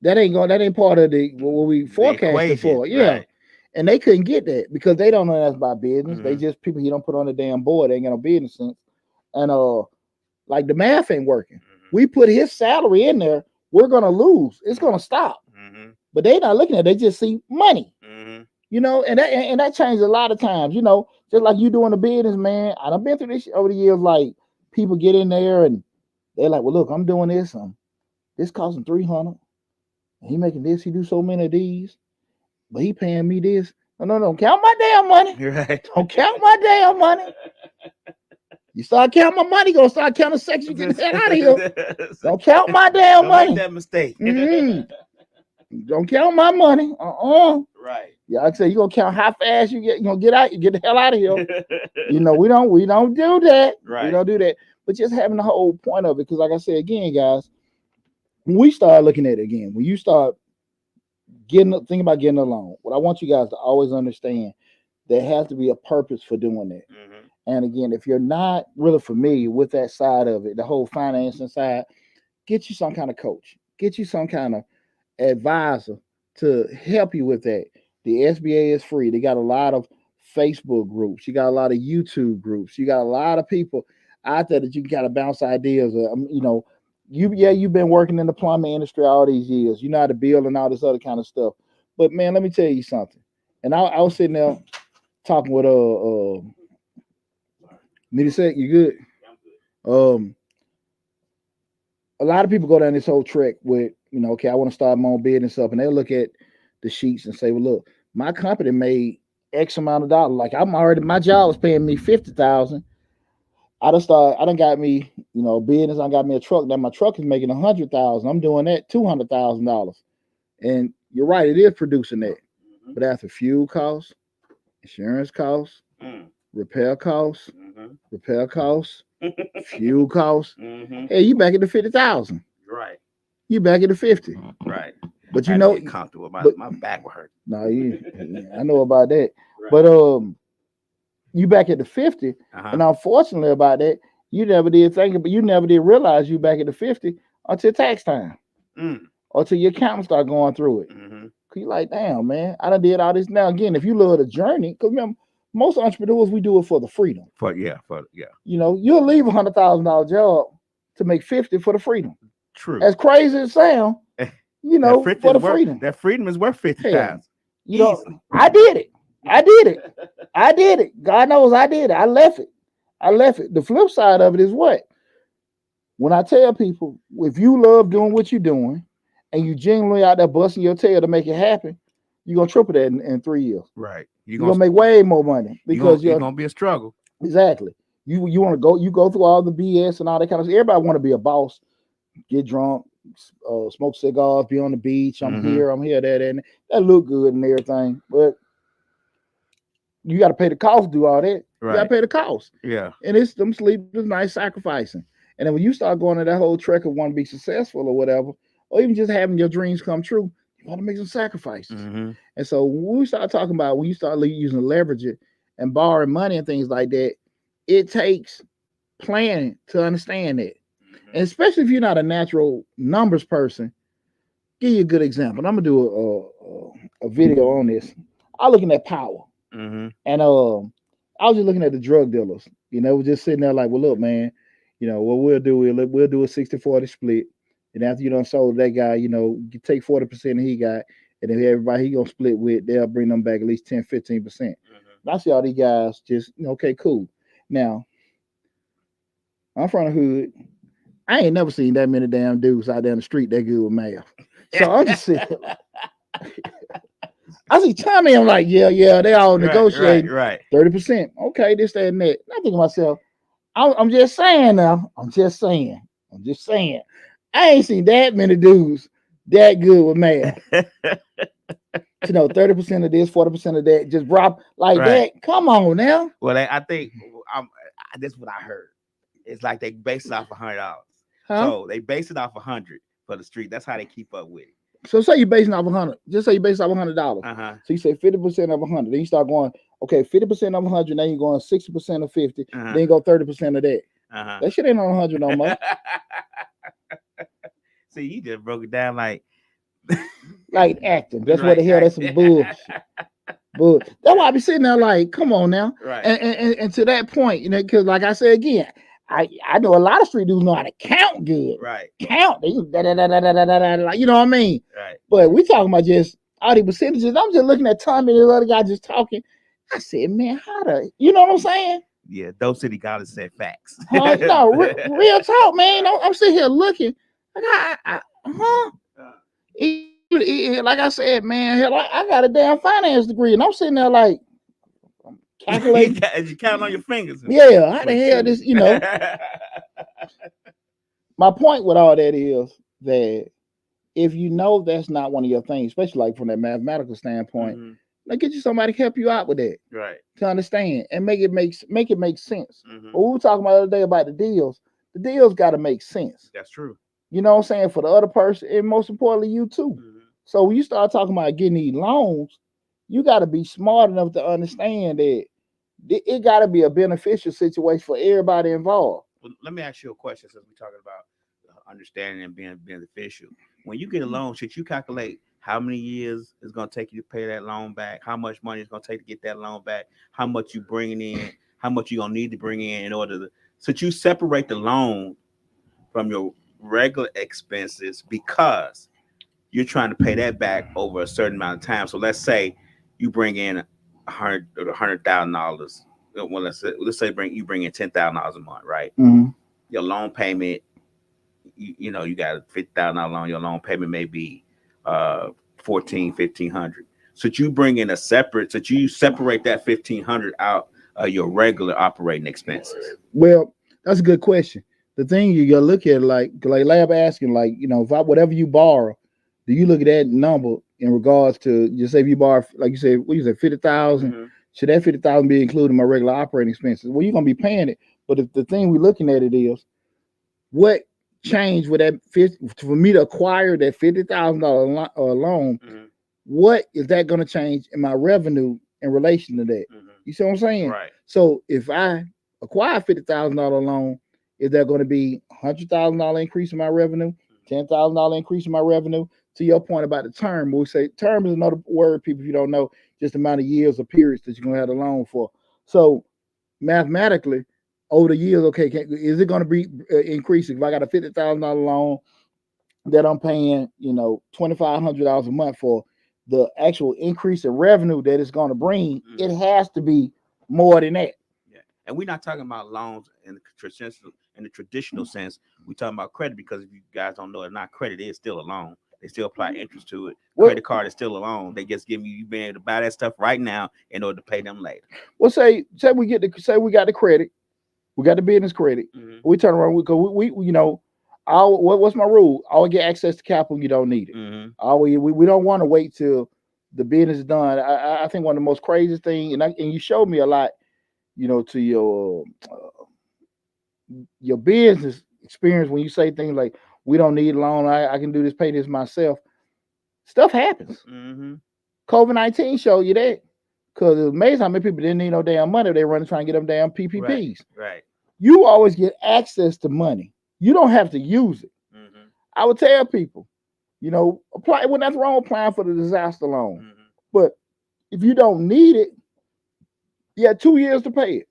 that ain't part of what we forecasted for. Yeah. Right. And they couldn't get that because they don't know that's about business. They just people he don't put on the damn board. They ain't got no business sense. And like the math ain't working. We put his salary in there, we're gonna lose. It's gonna stop. But they not looking at it, they just see money. And that changed a lot of times, just like you doing the business, man. I've been through this over the years, like people get in there and they're like, well, look, I'm doing this. This costing $300. He making this, he do so many of these, but he paying me this. No, don't count my damn money. Right. Don't count my damn money. You start counting my money, gonna start counting sections, get the hell out of here. Don't count my damn money. Don't make that mistake. Don't count my money. Right. Yeah, I say you gonna count how fast you gonna get out. You get the hell out of here. We don't do that. Right. We don't do that. But just having the whole point of it, because like I said again, guys, when we start looking at it again, when you start thinking about getting a loan, what I want you guys to always understand, there has to be a purpose for doing that. And again, if you're not really familiar with that side of it, the whole financing side, get you some kind of coach, get you some kind of advisor to help you with that. The SBA is free. They got a lot of Facebook groups. You got a lot of YouTube groups. You got a lot of people out there that you can kind of bounce ideas. You've been working in the plumbing industry all these years. You know how to build and all this other kind of stuff. But man, let me tell you something. And I was sitting there talking with need a sec, you good? A lot of people go down this whole trek with, okay, I want to start my own business up, and they look at the sheets and say, well, look, my company made X amount of dollars. Like my job was paying me $50,000. I done got me, business. I got me a truck. Now my truck is making $100,000. I'm doing that $200,000. And you're right, it is producing that. But after fuel costs, insurance costs, repair costs, fuel costs. Hey, you back at the 50,000. Right. You back at the 50. Right. But comfortable. My back will hurt. No, I know about that. Right. But you back at the 50, and unfortunately about that, you never did realize you back at the 50 until tax time, or till your accountant start going through it. Cause you're like, damn, man, I done did all this. Now again, if you love the journey, because remember, most entrepreneurs, we do it for the freedom. You'll leave $100,000 job to make 50 for the freedom. True. As crazy as it sounds, for the freedom. That freedom is worth 50,000. I did it. God knows I did it. I left it. The flip side of it is what? When I tell people, if you love doing what you're doing and you genuinely out there busting your tail to make it happen, you're gonna triple that in 3 years. Right. You're gonna make way more money because it's gonna be a struggle. exactly. You want to go, you go through all the BS and all that kind of stuff. Everybody want to be a boss, get drunk, smoke cigars, be on the beach. I'm here, that, and that look good and everything. But you got to pay the cost to do all that. Right. You got to pay the cost. Yeah. And it's them sleepless nights sacrificing. And then when you start going to that whole trek of want to be successful or whatever, or even just having your dreams come true, you got to make some sacrifices. And so when we start talking about when you start using leverage it and borrowing money and things like that, it takes planning to understand that. And especially if you're not a natural numbers person, give you a good example. I'm gonna do a video on this. I'm looking at power, and I was just looking at the drug dealers. We're just sitting there like, well, look, man, what we'll do, we'll do a 60-40 split, and after you done sold that guy, you take 40% he got, and then everybody he gonna split with, they'll bring them back at least 10-15%. I see all these guys just okay, cool. Now I'm from the hood. I ain't never seen that many damn dudes out there in the street that good with math. So I'm just sitting. I see Tommy. I'm like, yeah, they all negotiating. Right. 30%. Okay, this, that, and that. And I think to myself, I'm just saying now. I'm just saying. I ain't seen that many dudes that good with math. 30% of this, 40% of that, just drop like that. Come on now. Well, I think that's what I heard. It's like they base it off $100. So they base it off 100 for the street. That's how they keep up with it. So say you're basing off 100. Just say you base off $100. So you say 50% of 100. Then you start going, okay, 50% of 100. Then you're going 60% of 50. Then you go 30% of that. That shit ain't on 100 no more. See, you just broke it down like acting. That's what the hell. That's some bullshit. But that's why I be sitting there like, come on now. Right. And to that point, because like I said again, I know a lot of street dudes know how to count good. Right. Count. They you know what I mean? Right. But we talking about just all the percentages. I'm just looking at Tommy and the other guy just talking. I said, man, you know what I'm saying? Yeah, those city gotta say facts. No, real talk, man. I'm sitting here looking. Like I said, man, hell, I got a damn finance degree, and I'm sitting there like calculating. You count on your fingers. Yeah, how the hell this, My point with all that is that if you know that's not one of your things, especially like from that mathematical standpoint, like get you somebody to help you out with that, right? To understand and make it make sense. But we were talking about the other day about the deals got to make sense. That's true. You know what I'm saying? For the other person, and most importantly, you too. So when you start talking about getting these loans, you got to be smart enough to understand that it got to be a beneficial situation for everybody involved. Well, let me ask you a question since we're talking about understanding and being beneficial. When you get a loan, should you calculate how many years it's going to take you to pay that loan back? How much money it's going to take to get that loan back? How much you bringing in? How much you going to need to bring in order to... So you separate the loan from your regular expenses because you're trying to pay that back over a certain amount of time. So let's say you bring in $100,000. Well, let's say you bring in $10,000 a month, right? Your loan payment, you got a $50,000 loan. Your loan payment may be $1,500. So you bring in you separate that $1,500 out of your regular operating expenses. Well, that's a good question. The thing you gotta look at, like Lab asking, like, whatever you borrow, do you look at that number in regards to, just say if you borrow, like you said, what you said, 50,000, should that 50,000 be included in my regular operating expenses? Well, you're gonna be paying it, but if the thing we're looking at it is, what changed with that for me to acquire that $50,000 loan? What is that gonna change in my revenue in relation to that? You see what I'm saying? Right. So if I acquire a $50,000 loan, is there going to be $100,000 increase in my revenue, $10,000 increase in my revenue? To your point about the term, we say term is another word, people, if you don't know, just the amount of years or periods that you're going to have the loan for. So mathematically, over the years, okay, is it going to be increasing? If I got a $50,000 loan that I'm paying, $2,500 a month for, the actual increase in revenue that it's going to bring, it has to be more than that. And we're not talking about loans in the traditional sense. We're talking about credit, because if you guys don't know it, not credit is still a loan. They still apply interest to it. Credit card is still a loan. They just give you being able to buy that stuff right now in order to pay them later. Well, say we got the credit, we got the business credit. We turn around, we you know, what's my rule? I always get access to capital. You don't need it. We don't want to wait till the business is done. I think one of the most craziest thing, and you showed me a lot, you know, to your business experience when you say things like, we don't need a loan, I can do this, pay this myself. Stuff happens. COVID-19 showed you that, because it's amazing how many people didn't need no damn money. They running trying to get them damn PPPs. Right. You always get access to money. You don't have to use it. I would tell people, you know, apply. Well, nothing wrong with applying for the disaster loan, but if you don't need it, you have 2 years to pay it.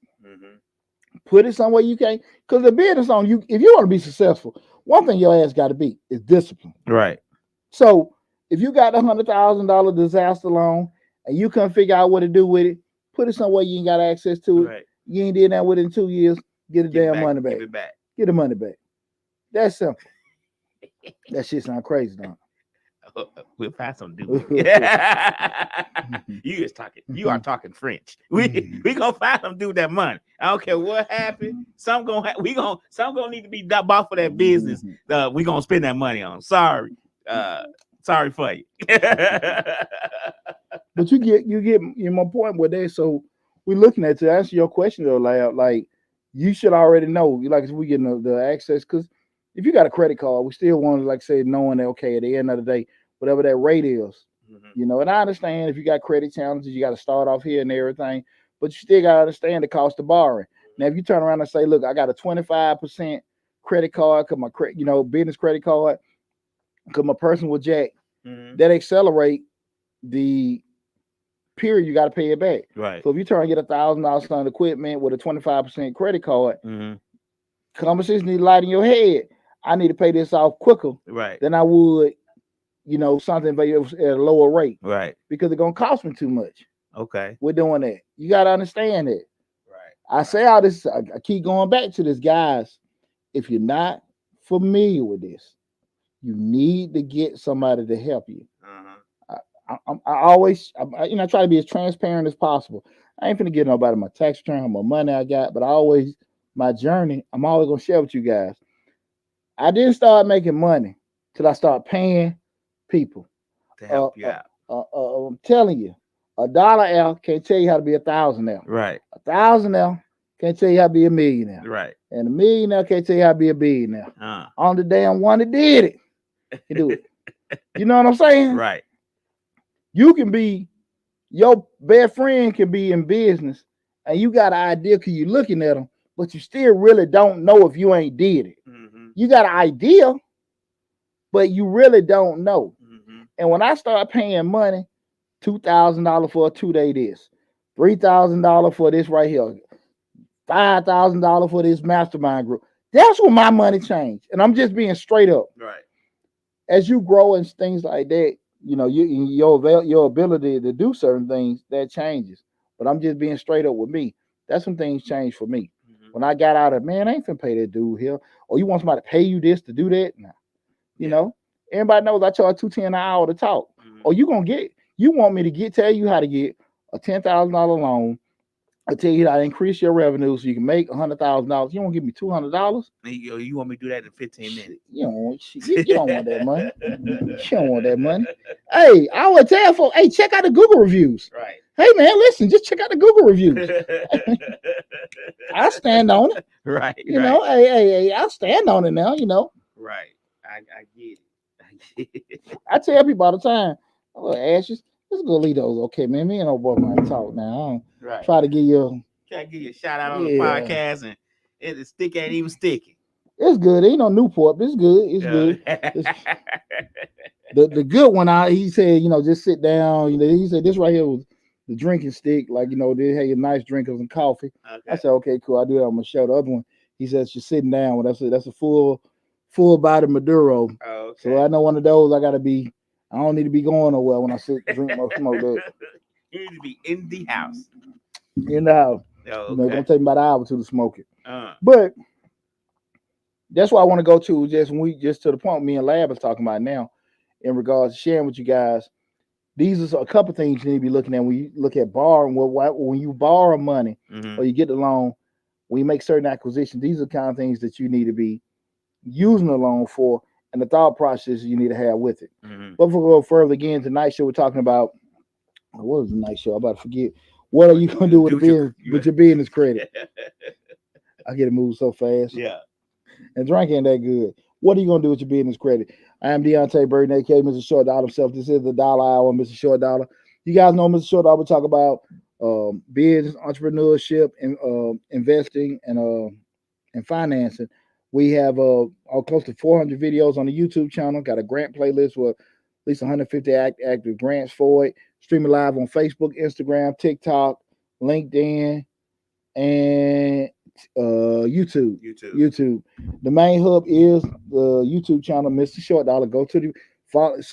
Put it somewhere you can, because the business loan, if you want to be successful, one thing your ass got to be is discipline. Right. So if you got $100,000 disaster loan and you couldn't figure out what to do with it, put it somewhere you ain't got access to it. Right. You ain't did that with it in 2 years. Get the damn money back. Give it back. Get the money back. That's simple. That shit sound crazy, don't it? We'll find some dude. You is talking. You are talking French. We gonna find some dude that money. I don't care what happened. Some gonna need to be bought for that business. We gonna spend that money on. Sorry for you. But you get my point with that. So we're looking at, to answer your question though, like you should already know. Like, if we get the access, because if you got a credit card, we still want to, like, say, knowing that, okay, at the end of the day, whatever that rate is, you know. And I understand if you got credit challenges, you got to start off here and everything, but you still got to understand the cost of borrowing. Now, if you turn around and say, look, I got a 25% credit card, because my business credit card, because my personal jack, that accelerate the period you got to pay it back. Right. So if you try and get $1,000 on equipment with a 25% credit card, conversation need to light in your head. I need to pay this off quicker than I would, you know, something but at a lower rate. Right. Because it's gonna cost me too much. Okay. We're doing that. You gotta understand that. Right. I say all this, I keep going back to this, guys. If you're not familiar with this, you need to get somebody to help you. I always try to be as transparent as possible. I ain't finna get nobody my tax return, how much money I got, but my journey, I'm always gonna share with you guys. I didn't start making money till I started paying people to help you out. I'm telling you, $1 out can't tell you how to be 1,000 now. Right. 1,000 now can't tell you how to be a millionaire. Right. And a millionaire can't tell you how to be a billionaire. On the damn one that did it, you do it. You know what I'm saying? Right. You can be, your best friend can be in business, and you got an idea because you're looking at them, but you still really don't know if you ain't did it. You got an idea, but you really don't know. And when I start paying money, $2,000 for a 2-day this, $3,000 for this right here, $5,000 for this mastermind group, that's when my money changed. And I'm just being straight up. Right. As you grow and things like that, you know, your ability to do certain things, that changes. But I'm just being straight up with me. That's when things changed for me. When I got out of, man, I ain't finna pay that dude here. Or you want somebody to pay you this to do that? Nah. You know, everybody knows I charge $210 an hour to talk. Or you want me to tell you how to get a $10,000 loan. I tell you how to increase your revenue so you can make $100,000. You won't give me $200. You want me to do that in 15 minutes? You don't want that money. You don't want that money. Hey, I would tell folks, hey, check out the Google reviews. Right. Hey man, listen, just check out the Google reviews. I stand on it. Right. You know, hey, I stand on it now, you know. Right. I get it. I tell people all the time, oh, Ashes, let's go leave those. Okay, man. Me and old boy might talk now. Right. Try to give you a shout out on the podcast, and the stick ain't even sticky. It's good. Ain't no Newport, but it's good. It's good. The good one, he said, you know, just sit down. You know, he said this right here was the drinking stick, like, you know, they had your nice drink of some coffee. Okay. I said, okay, cool. I'll do that on my show. The other one, he says, you're sitting down. Well, that's a full body Maduro. Oh, okay. So I know one of those. I don't need to be going nowhere when I drink my smoke. That. You need to be in the house. In the house. Oh, okay. You know, it's gonna take me about an hour to smoke it. But that's what I want to go to. Just to the point me and Lab is talking about now. in regards to sharing with you guys. These are a couple things you need to be looking at when you look at borrowing. When you borrow money or you get the loan, when you make certain acquisitions, these are the kind of things that you need to be using the loan for, and the thought process you need to have with it. But before we go further, again, tonight's show we're talking about. What was the night show? I'm about to forget. What are you gonna do with your business credit? I get it moved so fast. Yeah. And drink ain't that good. What are you gonna do with your business credit? I am Deonte Burden, aka Mr. Short Dollar himself. This is the Dollar Hour, Mr. Short Dollar. You guys know Mr. Short Dollar. We talk about business, entrepreneurship, and investing and financing. We have close to 400 videos on the YouTube channel. Got a grant playlist with at least 150 active grants for it. Streaming live on Facebook, Instagram, TikTok, LinkedIn, and YouTube. The main hub is the YouTube channel, Mr. Short Dollar. Go to the follow us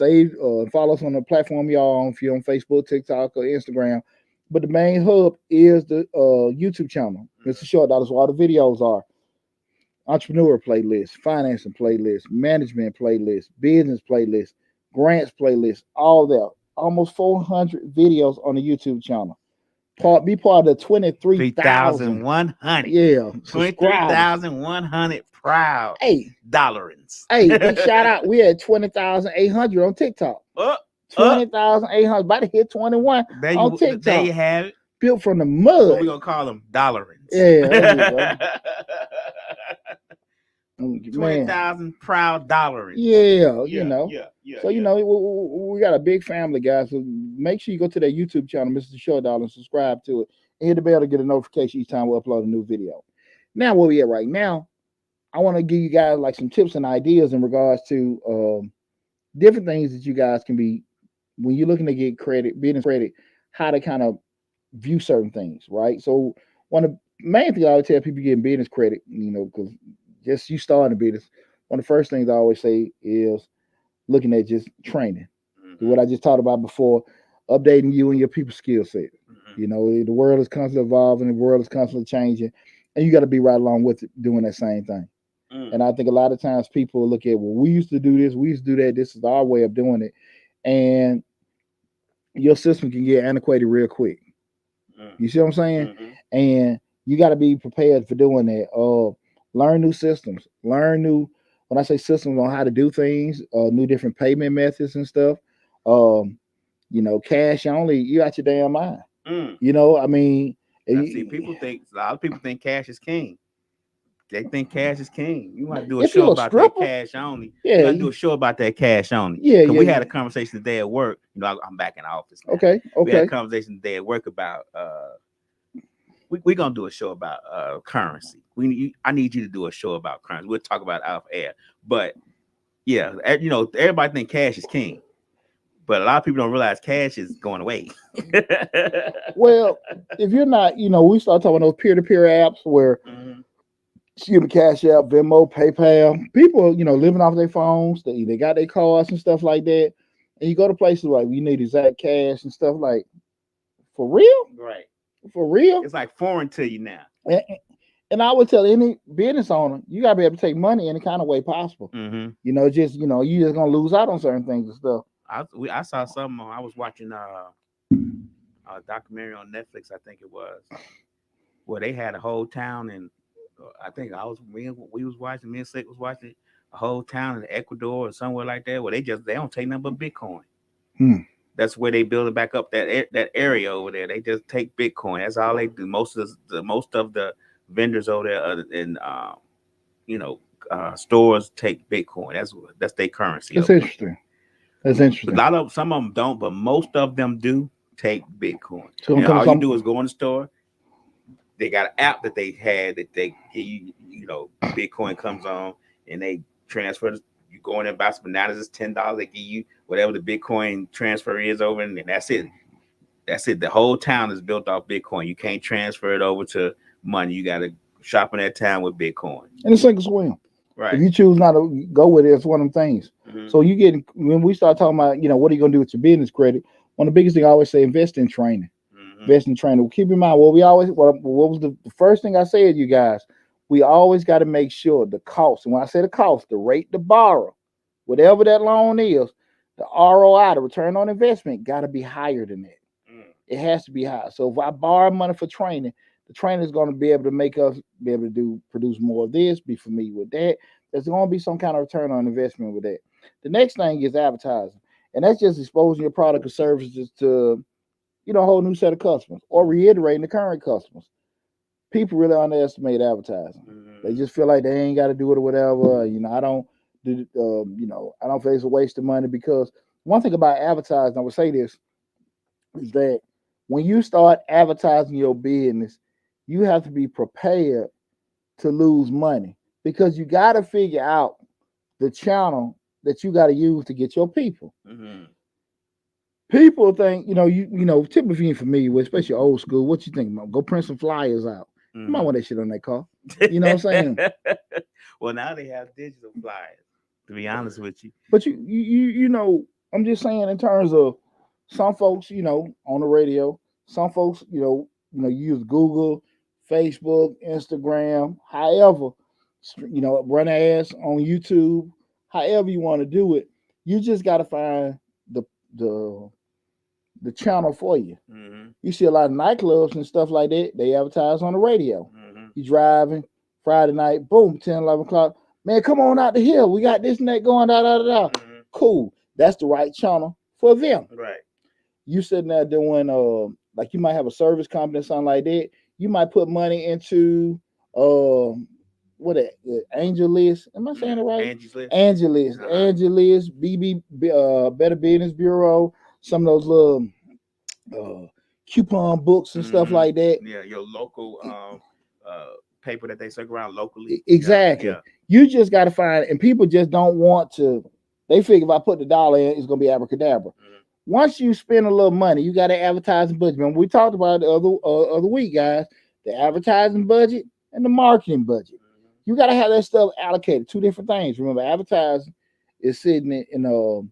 on the platform y'all on, if you're on Facebook, TikTok, or Instagram. But the main hub is the YouTube channel, Mr. Short Dollar. So all the videos are entrepreneur playlist, financing playlist, management playlist, business playlist, grants playlist, all that. Almost 400 videos on the YouTube channel. Be part of the 23,100. Yeah, 23,100 proud dollarins. Hey, big shout out. We had 20,800 on TikTok. 20,800. About to hit 21 on TikTok. There you have it. Built from the mud. What we gonna call them? Dollarins. Yeah. 20,000 proud dollarins. Yeah, Yeah. So we got a big family, guys. So make sure you go to that YouTube channel, Mr. Short Dollar, and subscribe to it, and hit the bell to get a notification each time we upload a new video. Now, where we at right now, I want to give you guys like some tips and ideas in regards to different things that you guys can be when you're looking to get business credit, how to kind of view certain things, right? So one of the main things I would tell people getting business credit, because just you starting a business, one of the first things I always say is looking at just training. What I just talked about before, updating you and your people's skill set. The world is constantly evolving, the world is constantly changing, and you got to be right along with it, doing that same thing. And I think a lot of times people look at, well, we used to do this, we used to do that, this is our way of doing it. And your system can get antiquated real quick. You see what I'm saying? And you got to be prepared for doing that. Learn new systems. When I say systems, on how to do things, new different payment methods and stuff. Cash only, you out your damn mind. I mean, a lot of people think cash is king. They think cash is king. You want to do a show about that cash only. Yeah, you got to do a show about that cash only. Yeah. We had a conversation today at work. I'm back in the office now. Okay. We had a conversation today at work about we're gonna do a show about currency. I need you to do a show about currency. We'll talk about it off air. But yeah, everybody think cash is king. But a lot of people don't realize cash is going away. Well, if you're not, we start talking about those peer-to-peer apps where Cash App, Venmo, PayPal, people, living off their phones, they got their cards and stuff like that. And you go to places like, you need exact cash and stuff like, for real? Right. For real? It's like foreign to you now. And I would tell any business owner, you got to be able to take money any kind of way possible. You just going to lose out on certain things and stuff. I saw something. I was watching a documentary on Netflix, I think it was, where they had a whole town, and I think me and Slick was watching a whole town in Ecuador or somewhere like that, where they don't take nothing but Bitcoin. That's where they build it back up, that area over there. They just take Bitcoin. That's all they do. Most of the vendors over there and stores take Bitcoin. That's their currency. That's interesting. Some of them don't, but most of them do take Bitcoin. So all you do is go in the store. They got an app that they had that they give you, Bitcoin comes on and they transfer. You go in there and buy some bananas, it's $10. They give you whatever the Bitcoin transfer is over, and that's it. That's it. The whole town is built off Bitcoin. You can't transfer it over to money. You got to shop in that town with Bitcoin. And it's like a swim. Right. If you choose not to go with it, it's one of them things. So when we start talking about, what are you going to do with your business credit? One of the biggest things I always say, invest in training. Invest in training. Keep in mind, what was the first thing I said, you guys? We always got to make sure the cost. And when I say the cost, the rate to borrow, whatever that loan is, The ROI, the return on investment, got to be higher than that. Mm. It has to be high. So if I borrow money for training, the trainer is going to be able to make us be able to produce more of this, be familiar with that. There's going to be some kind of return on investment with that. The next thing is advertising, and that's just exposing your product or services to, a whole new set of customers or reiterating the current customers. People really underestimate advertising. They just feel like they ain't got to do it or whatever. I don't do, I don't face a waste of money, because one thing about advertising, I would say this, is that when you start advertising your business, you have to be prepared to lose money, because you got to figure out the channel that you got to use to get your people. Mm-hmm. People think, typically if you're familiar with, especially old school, what you think about? Go print some flyers out. Mm-hmm. You might want that shit on that car. You know what I'm saying? Well, now they have digital flyers, to be honest with you. But I'm just saying in terms of some folks, on the radio, some folks, use Google, Facebook, Instagram, however, run ads on YouTube, however you want to do it. You just got to find the channel for you. Mm-hmm. You see a lot of nightclubs and stuff like that. They advertise on the radio. Mm-hmm. You driving Friday night, boom, 10, 11 o'clock. Man, come on out the hill. We got this and that going, da. Mm-hmm. Cool. That's the right channel for them. Right. You sitting there doing, like you might have a service company or something like that. You might put money into, Angel List. Am I saying it right? Angie's List. Angel List. Uh-huh. Angel List, BB, Better Business Bureau, some of those little coupon books and stuff like that. Yeah, your local paper that they circle around locally. Exactly. Yeah. You just got to find, and people just don't want to. They figure if I put the dollar in, it's gonna be abracadabra. Mm-hmm. Once you spend a little money, you got to advertising budget. Remember, we talked about it the other week, guys. The advertising budget and the marketing budget. Mm-hmm. You got to have that stuff allocated. Two different things. Remember, advertising is sitting in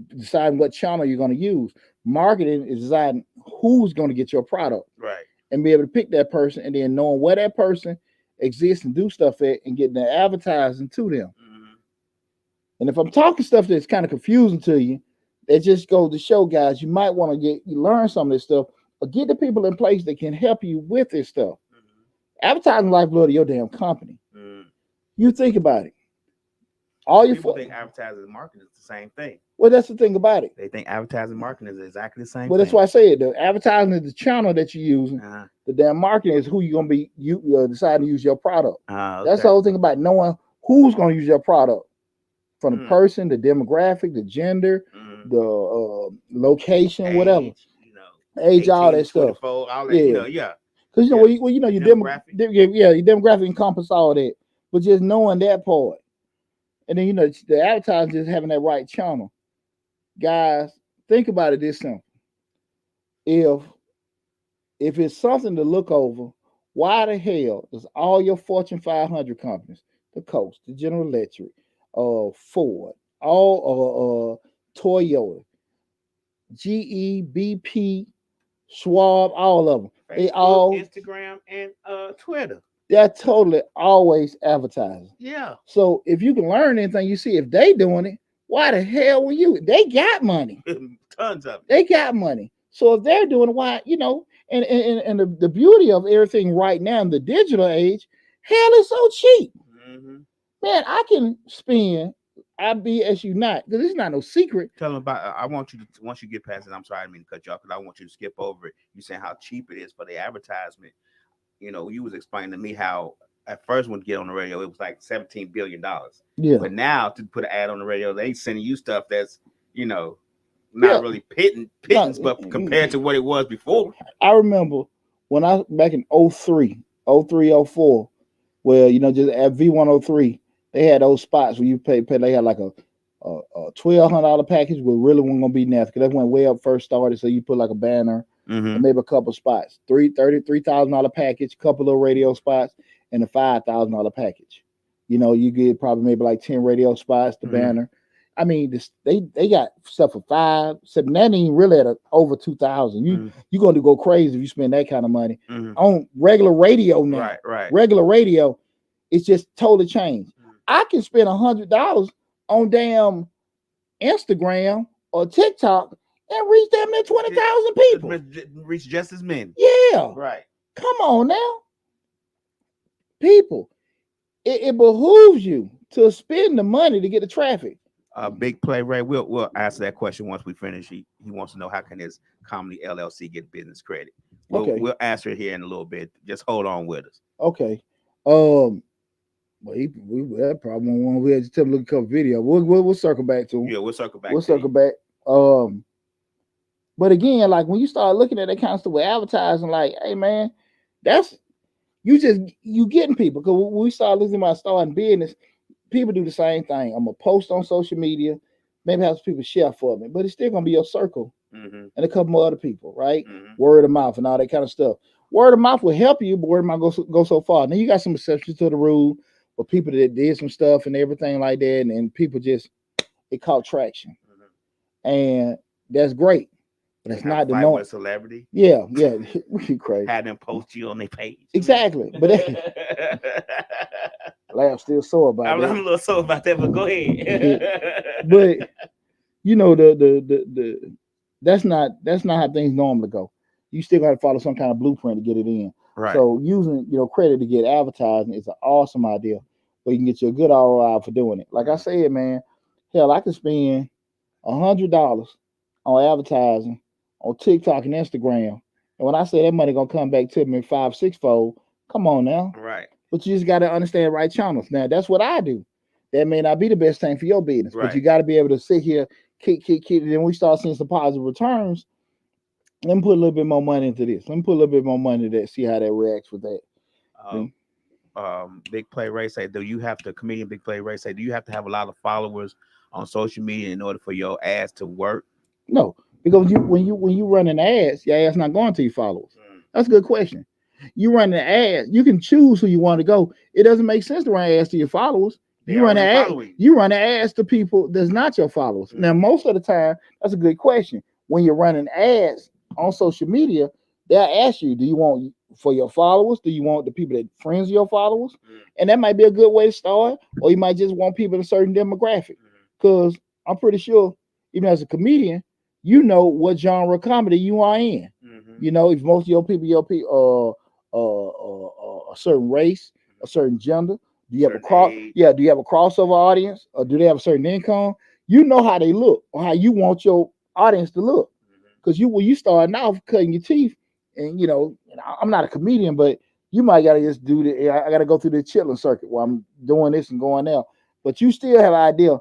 deciding what channel you're going to use. Marketing is deciding who's going to get your product, right, and be able to pick that person, and then knowing where that person exists and do stuff at, and getting the advertising to them. Mm-hmm. And if I'm talking stuff that's kind of confusing to you, it just goes to show, guys, you might want to learn some of this stuff, or get the people in place that can help you with this stuff. Mm-hmm. Advertising lifeblood of your damn company. Mm-hmm. You think about it. All people think advertising and marketing is the same thing. Well, that's the thing about it. They think advertising and marketing is exactly the same. Well, that's why I say it. The advertising is the channel that you're using. Uh-huh. The damn marketing is who you're gonna be. You deciding to use your product. Okay. That's the whole thing about knowing who's gonna use your product. From the person, the demographic, the gender, the location, age, whatever, age, all that stuff. All that, yeah. Because your demographic, your demographic encompasses all that. But just knowing that part, and then the advertising just having that right channel. Guys, think about it this simple: if it's something to look over, why the hell does all your Fortune 500 companies, the Coast, the General Electric, Ford, all Toyota, GE, BP, Schwab, all of them. Facebook, they all Instagram and Twitter. They're totally always advertising. Yeah. So if you can learn anything, you see if they doing it, why the hell were you? They got money. Tons of it. They got money. So if they're doing it, why, and the beauty of everything right now in the digital age, hell is so cheap. Mm-hmm. Man, I can spend, I BS you not, because it's not no secret. Tell them about, I want you to, once you get past it, I'm sorry, I didn't mean to cut you off, because I want you to skip over it. You saying how cheap it is for the advertisement. You was explaining to me how at first when you get on the radio, it was like $17 billion. Yeah. But now to put an ad on the radio, they sending you stuff that's, not really pittance, but compared to what it was before. I remember when back in 03, 04, where, just at V103, they had those spots where you pay they had like a $1,200 package, but really wasn't going to be nothing, because that went way up first started. So you put like a banner, and maybe a couple spots, $3,000 package, couple of radio spots, and a $5,000 package. You get probably maybe like 10 radio spots, the banner. I mean, they got stuff for $5, $7. That ain't really at over $2,000. You're going to go crazy if you spend that kind of money on regular radio now. Right. Regular radio, it's just totally changed. I can spend $100 on damn Instagram or TikTok and reach them near 20,000 people. Reach just as many. Yeah. Right. Come on now. People, it behooves you to spend the money to get the traffic. Big Play Ray. We'll answer that question once we finish. He wants to know how can his comedy LLC get business credit. We'll answer it here in a little bit. Just hold on with us. Okay. Well, we had problem when we had to tell him to look at a couple video. We'll circle back to him. Yeah, we'll circle back. We'll circle back. But again, like when you start looking at that kind of stuff with advertising, like, hey man, that's you getting people. Because when we start looking about starting business, people do the same thing. I'm gonna post on social media, maybe have some people share for me, but it's still gonna be your circle and a couple more other people, right? Word of mouth and all that kind of stuff. Word of mouth will help you, but word of mouth go so far. Now you got some exceptions to the rule, but people that did some stuff and everything like that, and people just it caught traction, and that's great. But that's not the norm. With celebrity. Yeah, you crazy. Had them post you on their page. Exactly, but I'm still sore about that. I'm a little sore about that, but go ahead. But you know the that's not how things normally go. You still got to follow some kind of blueprint to get it in. Right. So using credit to get advertising is an awesome idea, where you can get you a good ROI for doing it. Like I said, man, hell, I could spend $100 on advertising on TikTok and Instagram, and when I say that money gonna come back to me 5-6 fold, come on now. Right. But you just got to understand the right channels. Now that's what I do. That may not be the best thing for your business, but you got to be able to sit here, kick, and then we start seeing some positive returns. Let me put a little bit more money into this. Let me put a little bit more money to that, see how that reacts with that. Big Play Ray say, comedian Big Play Ray say, do you have to have a lot of followers on social media in order for your ads to work? No, because when you running ads, your ads not going to your followers. That's a good question. You run the ads, you can choose who you want to go. It doesn't make sense to run ads to your followers. You run the ads to people that's not your followers. Now, most of the time, that's a good question. When you're running ads on social media, they'll ask you, do you want for your followers? Do you want the people that friends of your followers? And that might be a good way to start, or you might just want people in a certain demographic. Because I'm pretty sure, even as a comedian, you know what genre of comedy you are in. You know, if most of your people, a certain race, a certain gender. Do you have a do you have a crossover audience, or do they have a certain income? You know how they look, or how you want your audience to look. Because when you starting off cutting your teeth, and I'm not a comedian, but you might gotta just do the. I gotta go through the chilling circuit while I'm doing this and going there. But you still have an idea.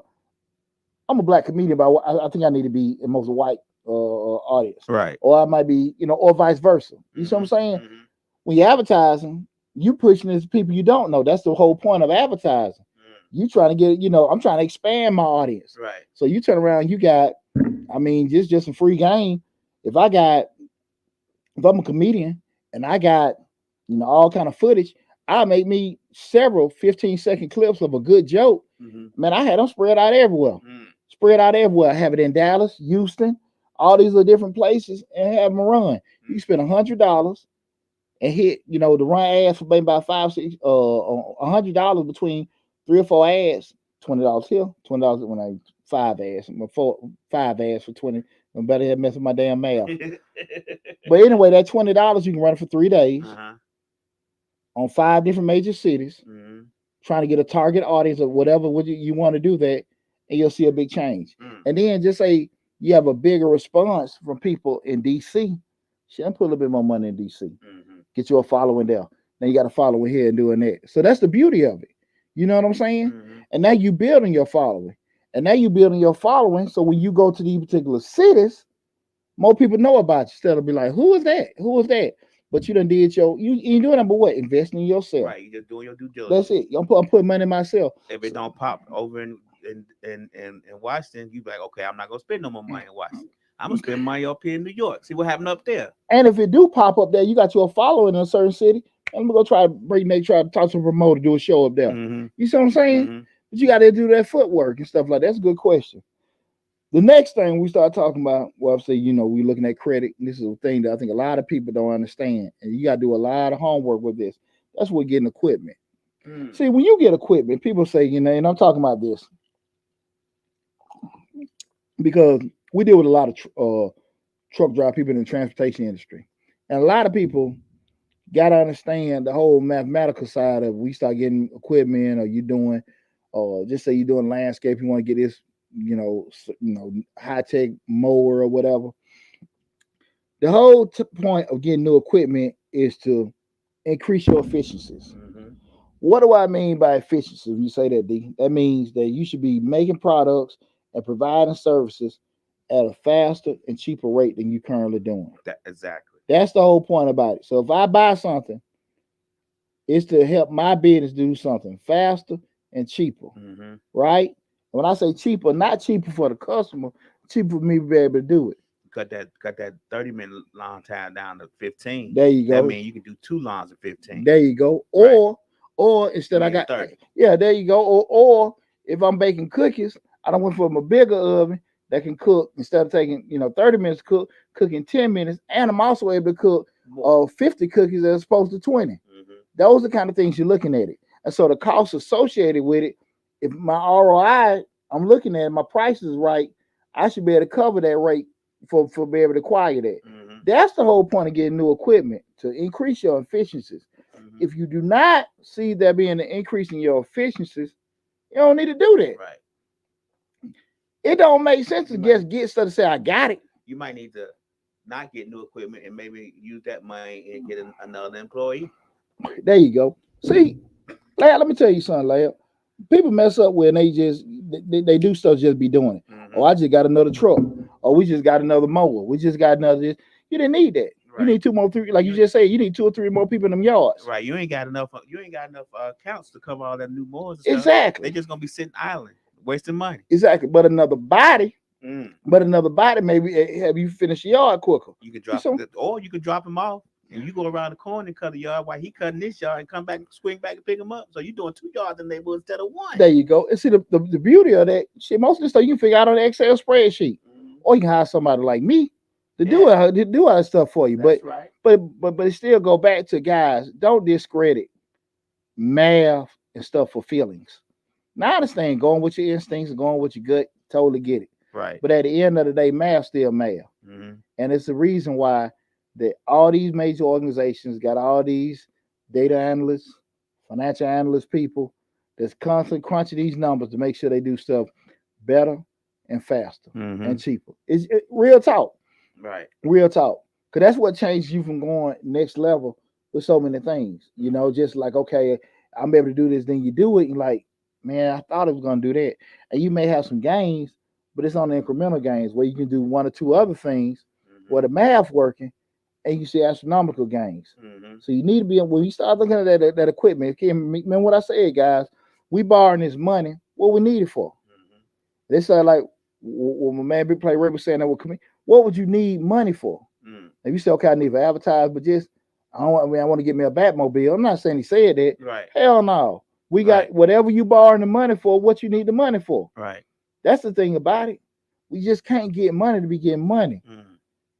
I'm a black comedian, but I think I need to be in most white audience, right? Or I might be, or vice versa. You see what I'm saying? When you're advertising, you pushing this people you don't know. That's the whole point of advertising. You trying to get, I'm trying to expand my audience. Right. So you turn around, you got, just some free game. If I'm a comedian and I got, all kind of footage, I make me several 15-second clips of a good joke. Man, I had them spread out everywhere. I have it in Dallas, Houston, all these other different places, and have them run. You spend $100 and hit, the run ads for maybe about $100 between 3 or 4 ads, $20 here, $20 when I 5 ads, 5 ads for 20. I'm better have messing with my damn math. But anyway, that $20 you can run it for 3 days on 5 different major cities, trying to get a target audience of whatever you want to do that, and you'll see a big change. And then just say you have a bigger response from people in DC. Should put a little bit more money in DC. Get you a following there. Now you got a following here and doing that. So that's the beauty of it. You know what I'm saying? And now you building your following. So when you go to these particular cities, more people know about you. Instead of be like, who is that? Who is that? But you done did you ain't doing number what? Investing in yourself. Right. You're just doing your due diligence. That's it. I'm putting money in myself. If it don't pop over in Washington, you be like, okay, I'm not gonna spend no more money in Washington. I'm gonna spend money up here in New York. See what happened up there. And if it do pop up there, you got your following in a certain city. I'm gonna go try to talk to a promoter, do a show up there. You see what I'm saying? But you got to do that footwork and stuff like that. That's a good question. The next thing we start talking about, well, I'm saying, we're looking at credit. And this is a thing that I think a lot of people don't understand. And you got to do a lot of homework with this. That's what getting equipment. See, when you get equipment, people say, and I'm talking about this. because we deal with a lot of truck driver people in the transportation industry, and a lot of people got to understand the whole mathematical side of we start getting equipment or you doing, just say you're doing landscape, you want to get this, high tech mower or whatever. The whole point of getting new equipment is to increase your efficiencies. Mm-hmm. What do I mean by efficiency? When you say that, D, that means that you should be making products and providing services at a faster and cheaper rate than you currently doing. Exactly. That's the whole point about it. So if I buy something, it's to help my business do something faster and cheaper, Mm-hmm. right? When I say cheaper, not cheaper for the customer, cheaper for me to be able to do it. Cut that 30-minute long time down to 15. There you That go. means you can do 2 lines of 15. There you go. Right. Or instead I got 30. yeah, there you go. Or if I'm baking cookies, I don't went from a bigger oven that can cook instead of taking 30 minutes to cook, cooking 10 minutes, and I'm also able to cook 50 cookies as opposed to 20. Mm-hmm. Those are the kind of things you're looking at it. And so the cost associated with it, if my ROI, I'm looking at it, my price is right, I should be able to cover that rate for be able to acquire that. Mm-hmm. That's the whole point of getting new equipment, to increase your efficiencies. Mm-hmm. If you do not see there being an increase in your efficiencies, you don't need to do that. Right. It don't make sense to just get stuff to say I got it. You might need to not get new equipment and maybe use that money and get another employee. There you go. See, Lad, let me tell you something, Lad. People mess up when they just they do stuff just be doing it. Mm-hmm. Oh, I just got another truck. Or we just got another mower. We just got another this. You didn't need that. Right. You need 2 more, 3, like you just said, you need 2 or 3 more people in them yards. Right. You ain't got enough accounts to cover all that new mowers. Exactly. They just gonna be sitting idling, wasting money. Exactly. But another body, maybe have you finish your yard quicker. You can drop it, or you can drop him off. And you go around the corner and cut the yard while he cutting this yard and come back, swing back and pick him up. So you're doing 2 yards in the neighborhood instead of 1. There you go. And see the beauty of that shit, most of this stuff you can figure out on the Excel spreadsheet. Mm-hmm. Or you can hire somebody like me to do all that stuff for you. That's but it still go back to, guys, don't discredit math and stuff for feelings. Now I understand going with your instincts and going with your gut, totally get it. Right. But at the end of the day, math still math. Mm-hmm. And it's the reason why that all these major organizations got all these data analysts, financial analyst people that's constantly crunching these numbers to make sure they do stuff better and faster and cheaper. It's real talk. Right. Real talk. Because that's what changes you from going next level with so many things. Just like, okay, I'm able to do this, then you do it, and like, man, I thought I was going to do that. And you may have some gains, but it's on the incremental gains where you can do 1 or 2 other things where the math working, and you see astronomical gains. Mm-hmm. So you need to be, when you start looking at that equipment, okay, remember what I said, guys, we borrowing this money, what we need it for. Mm-hmm. They say, like, when my man Big Play Ray was saying that, what would you need money for? Mm. If you say, okay, I need for advertise, but just, I want to get me a Batmobile. I'm not saying he said that. Right. Hell no. We got whatever you borrowing the money for, what you need the money for. Right. That's the thing about it. We just can't get money to be getting money.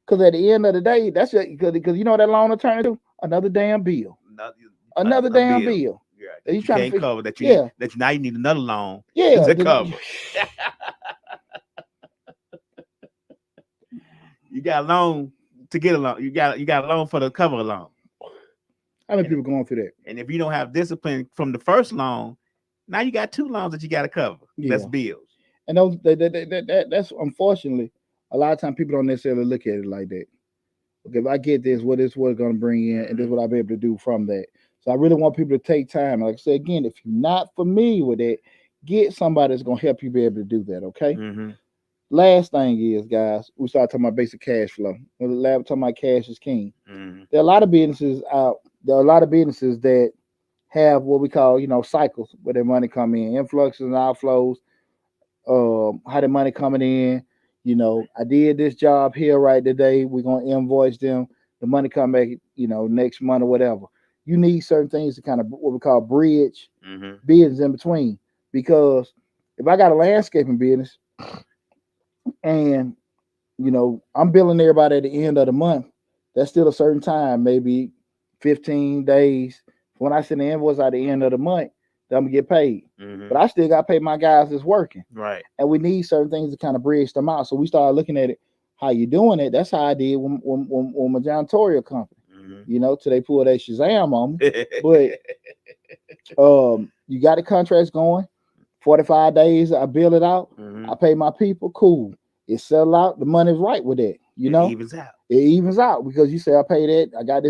Because at the end of the day, that's just because you know what that loan will turn into? Another damn bill. Another damn bill. Yeah. That you trying to cover that. That now you need another loan. Yeah. To cover. You got a loan to get a loan. You got a loan for the cover loan. How many people going through that? And if you don't have discipline from the first loan, now you got 2 loans that you got to cover. Yeah. That's bills. And those that's unfortunately a lot of times people don't necessarily look at it like that. Okay, if I get this, what is going to bring in, and this is what I'll be able to do from that. So I really want people to take time. Like I said again, if you're not familiar with it, get somebody that's going to help you be able to do that. Okay. Mm-hmm. Last thing is, guys, we start talking about basic cash flow. We're talking about cash is king. Mm-hmm. There are a lot of businesses out. There are a lot of businesses that have what we call, cycles where their money come in, influxes and outflows. How the money coming in. I did this job here right today. We're gonna invoice them. The money come back, next month or whatever. You need certain things to kind of what we call bridge business in between. Because if I got a landscaping business and I'm billing everybody at the end of the month, that's still a certain time, maybe 15 days. When I send the invoice at the end of the month, that I'm gonna get paid. But I still got to pay my guys that's working. Right. And we need certain things to kind of bridge them out. So we started looking at it, how you doing it. That's how I did when my janitorial company. You know, till they pull that Shazam on me. But you got the contracts going. 45 days, I bill it out. I pay my people. Cool. It settle out. The money's right with it. You know, it evens out because you say I pay that. I got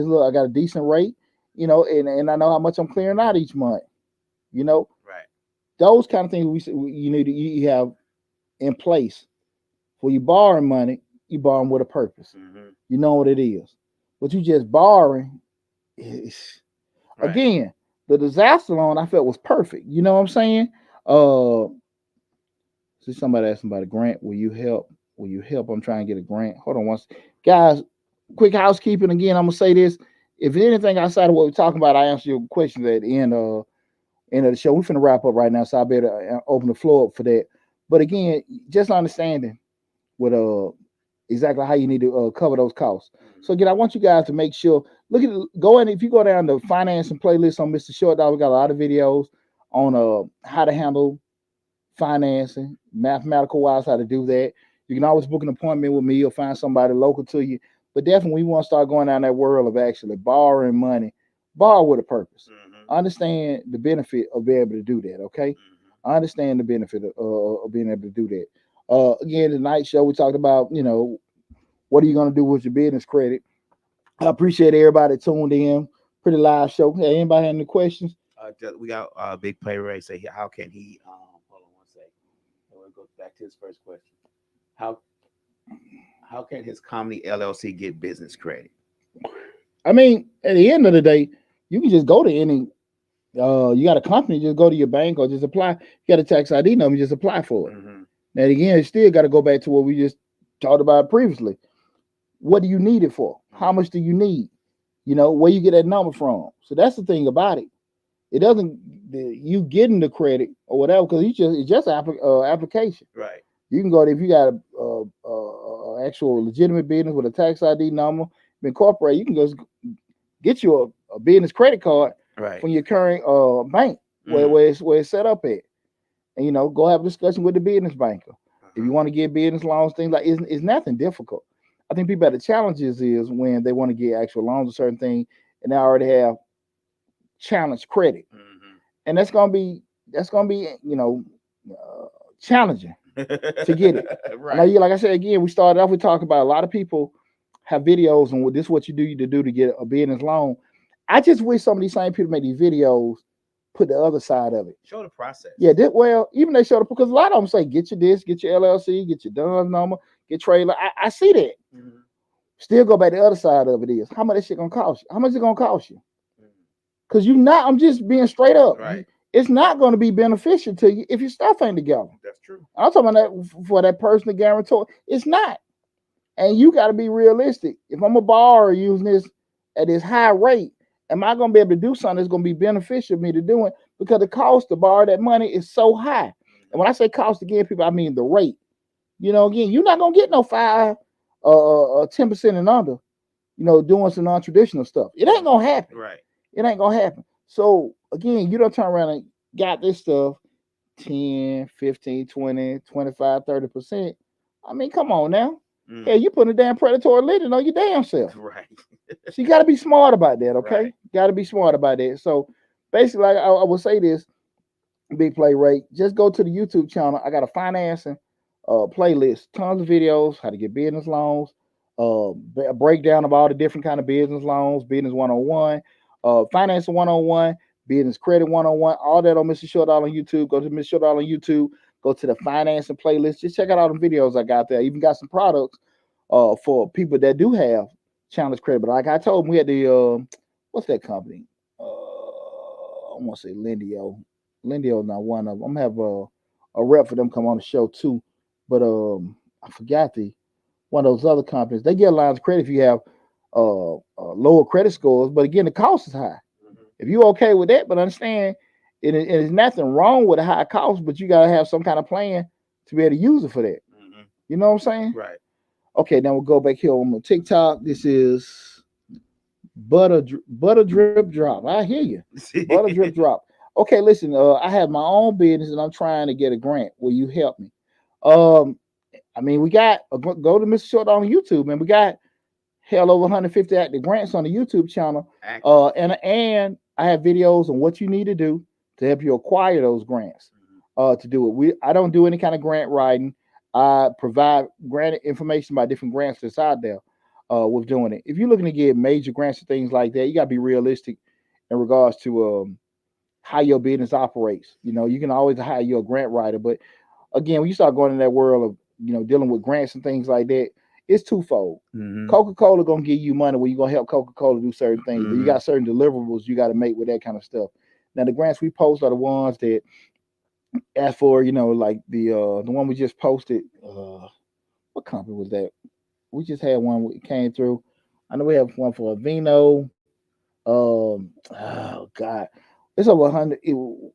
a decent rate. You know, and I know how much I'm clearing out each month. You know, right. Those kind of things you need to you have in place. For you borrowing money, you borrowing with a purpose. You know what it is. But you just borrowing. Right. Again, the disaster loan I felt was perfect. You know what I'm saying? See, somebody asked about a grant. Will you help? Will you help? I'm trying to get a grant. Hold on once. Guys, quick housekeeping again. I'm gonna say this. If anything outside of what we're talking about, I answer your questions at the end of the show. We're finna wrap up right now, so I better open the floor up for that. But again, just understanding what exactly how you need to cover those costs. So again, I want you guys to make sure go in. If you go down the financing playlist on Mr. Short Dog, we got a lot of videos on how to handle financing, mathematical wise, how to do that. You can always book an appointment with me or find somebody local to you. But definitely, we want to start going down that world of actually borrowing money, borrow with a purpose. Understand the benefit of being able to do that. Okay, I understand the benefit of being able to do that. Again, tonight's show we talked about, what are you going to do with your business credit? I appreciate everybody that tuned in. Pretty live show. Hey, anybody have any questions? We got Big Play Ray say, how can he? Hold on one second. We'll go back to his first question. How can his company LLC get business credit? I mean, at the end of the day, you can just go to any. You got a company, just go to your bank or just apply. You got a tax ID number, just apply for it. Now again, it's still got to go back to what we just talked about previously. What do you need it for? How much do you need? Where you get that number from. So that's the thing about it. It doesn't you getting the credit or whatever because it's just application. Right. You can go if you got a actual legitimate business with a tax ID number, incorporate. You can just get you a business credit card from your current bank where it's set up at, and go have a discussion with the business banker. If you want to get business loans, things like it's nothing difficult. I think people have the challenges is when they want to get actual loans or certain things, and they already have challenge credit, and that's gonna be challenging to get it. Right. Like I said again, we started off. We talked about a lot of people have videos on this is what you do to get a business loan. I just wish some of these same people make these videos, put the other side of it. Show the process. Yeah, even they show because a lot of them say get your this, get your LLC, get your DUNS number, get trailer. I see that. Still go back the other side of it is how much that shit gonna cost you? How much is it gonna cost you? Because I'm just being straight up. Right. It's not going to be beneficial to you if your stuff ain't together. That's true. I'm talking about that for that personal guarantor. It's not. And you got to be realistic. If I'm a borrower using this at this high rate, am I going to be able to do something that's going to be beneficial to me to do it? Because the cost to borrow that money is so high. And when I say cost again, people, I mean the rate. Again, you're not going to get no 5 10% and under, doing some non-traditional stuff. It ain't going to happen. Right. It ain't going to happen. So, again, you don't turn around and got this stuff 10, 15, 20, 25, 30%. I mean, come on now. Yeah, you putting a damn predatory lending on your damn self. Right. So you got to be smart about that, okay? Right. Got to be smart about that. So, basically, I will say this, Big Play Rate, just go to the YouTube channel. I got a financing playlist, tons of videos, how to get business loans, a breakdown of all the different kind of business loans, business 101, financing 101, business credit 101, all that on Mr. Short Dollar on YouTube. Go to Mr. Short Dollar on YouTube, go to the financing playlist. Just check out all the videos I got there. I even got some products for people that do have challenge credit. But like I told them, we had the what's that company? I want to say Lendio. Lendio not one of them. I'm gonna have a rep for them come on the show too. But I forgot one of those other companies. They get lines of credit if you have lower credit scores, but again, the cost is high. If you're okay with that, but understand there's nothing wrong with a high cost, but you gotta have some kind of plan to be able to use it for that. You know what I'm saying? Right. Okay, now we'll go back here on my TikTok. This is butter drip drop. I hear you. Butter drip drop. okay, listen, I have my own business and I'm trying to get a grant. Will you help me? Um, I mean, we got go to Mr. Short on YouTube, man. We got hell over 150 active grants on the YouTube channel. And I have videos on what you need to do to help you acquire those grants. To do it, I don't do any kind of grant writing. I provide grant information about different grants that's out there. With doing it, if you're looking to get major grants and things like that, you got to be realistic in regards to how your business operates. You know, you can always hire your grant writer, but again, when you start going in that world of dealing with grants and things like that, it's twofold. Coca-Cola gonna give you money where you're gonna help Coca-Cola do certain things, but you got certain deliverables you got to make with that kind of stuff. Now, the grants we post are the ones that ask for, like the one we just posted. What company was that? We just had one that came through. I know we have one for Avino. Oh God, it's over 100.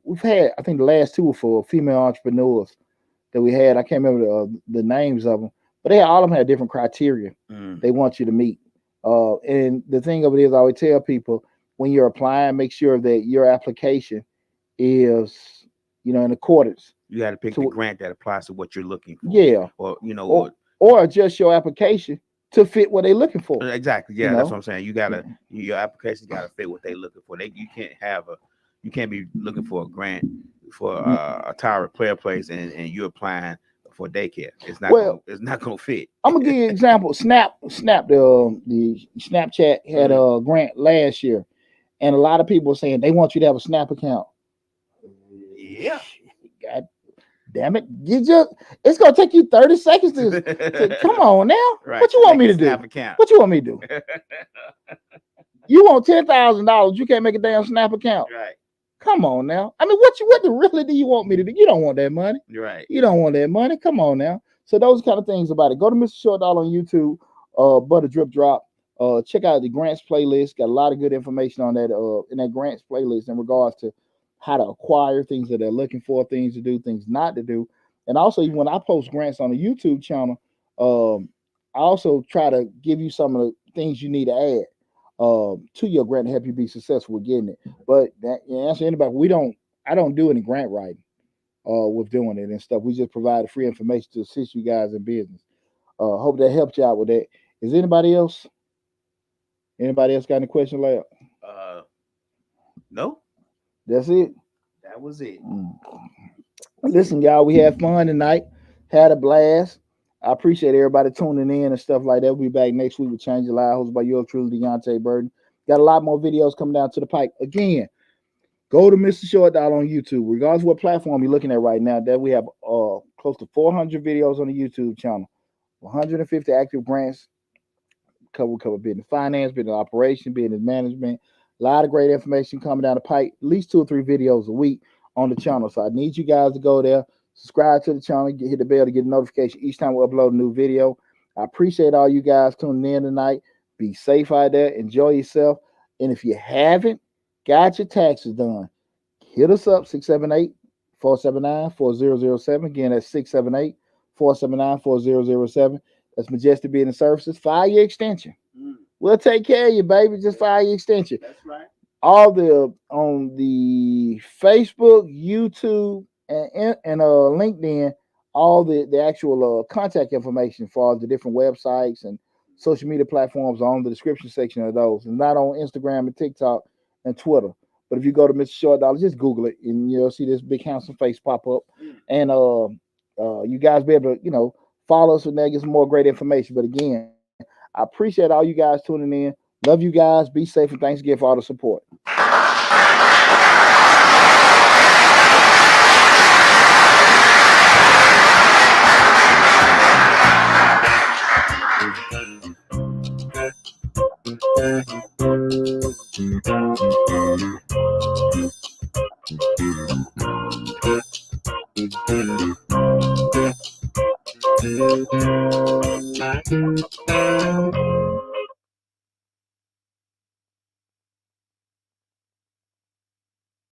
We've had, I think, the last two were for female entrepreneurs that we had. I can't remember the names of them, but all of them had different criteria they want you to meet. And the thing of it is, I always tell people, when you're applying, make sure that your application is, in accordance. You got to pick the grant that applies to what you're looking for. Yeah, or adjust your application to fit what they're looking for. Exactly. Yeah, that's what I'm saying. You gotta your application gotta fit what they're looking for. You can't be looking for a grant for a tire repair place and you're applying for daycare. It's not gonna fit. I'm gonna give you an example. Snap, the Snapchat had a grant last year, and a lot of people are saying they want you to have a Snap account. Yeah. God damn it! It's gonna take you 30 seconds to come on now. Right. What you want me to do? What you want me to do? You want $10,000? You can't make a damn Snap account. Right. Come on now. I mean, what really do you want me to do? You don't want that money. Right. You don't want that money. Come on now. So those kind of things about it. Go to Mr. Short Dollar on YouTube. Butter Drip Drop. Check out the grants playlist. Got a lot of good information on that. In that grants playlist in regards to how to acquire things that they're looking for, things to do, things not to do. And also, when I post grants on the YouTube channel, I also try to give you some of the things you need to add to your grant to help you be successful with getting it. But answer anybody, I don't do any grant writing with doing it and stuff. We just provide free information to assist you guys in business. Hope that helped you out with that. Is anybody else got any questions, Lab? No. That's it. That was it. Listen, y'all, we had fun tonight. Had a blast. I appreciate everybody tuning in and stuff like that. We'll be back next week with Change Your Life, hosted by yours truly, Deonte Burden. Got a lot more videos coming down to the pipe. Again, go to Mr. Short Dollar on YouTube. Regardless of what platform you're looking at right now, that we have close to 400 videos on the YouTube channel. 150 active grants. Cover business finance, business operation, business management. A lot of great information coming down the pipe. At least 2 or 3 videos a week on the channel. So I need you guys to go there, subscribe to the channel, hit the bell to get a notification each time we upload a new video. I appreciate all you guys tuning in tonight. Be safe out there. Enjoy yourself. And if you haven't got your taxes done, hit us up, 678-479-4007. Again, that's 678-479-4007. That's Majestic Business Services. File your extension. We'll take care of you, baby. Just file your extension. That's right. All on the Facebook, YouTube, and LinkedIn, all the actual contact information for the different websites and social media platforms are on the description section of those, and not on Instagram and TikTok and Twitter. But if you go to Mr. Short Dollar, just Google it, and you'll see this big handsome face pop up. And you guys be able to follow us and there, get some more great information. But again, I appreciate all you guys tuning in. Love you guys. Be safe, and thanks again for all the support.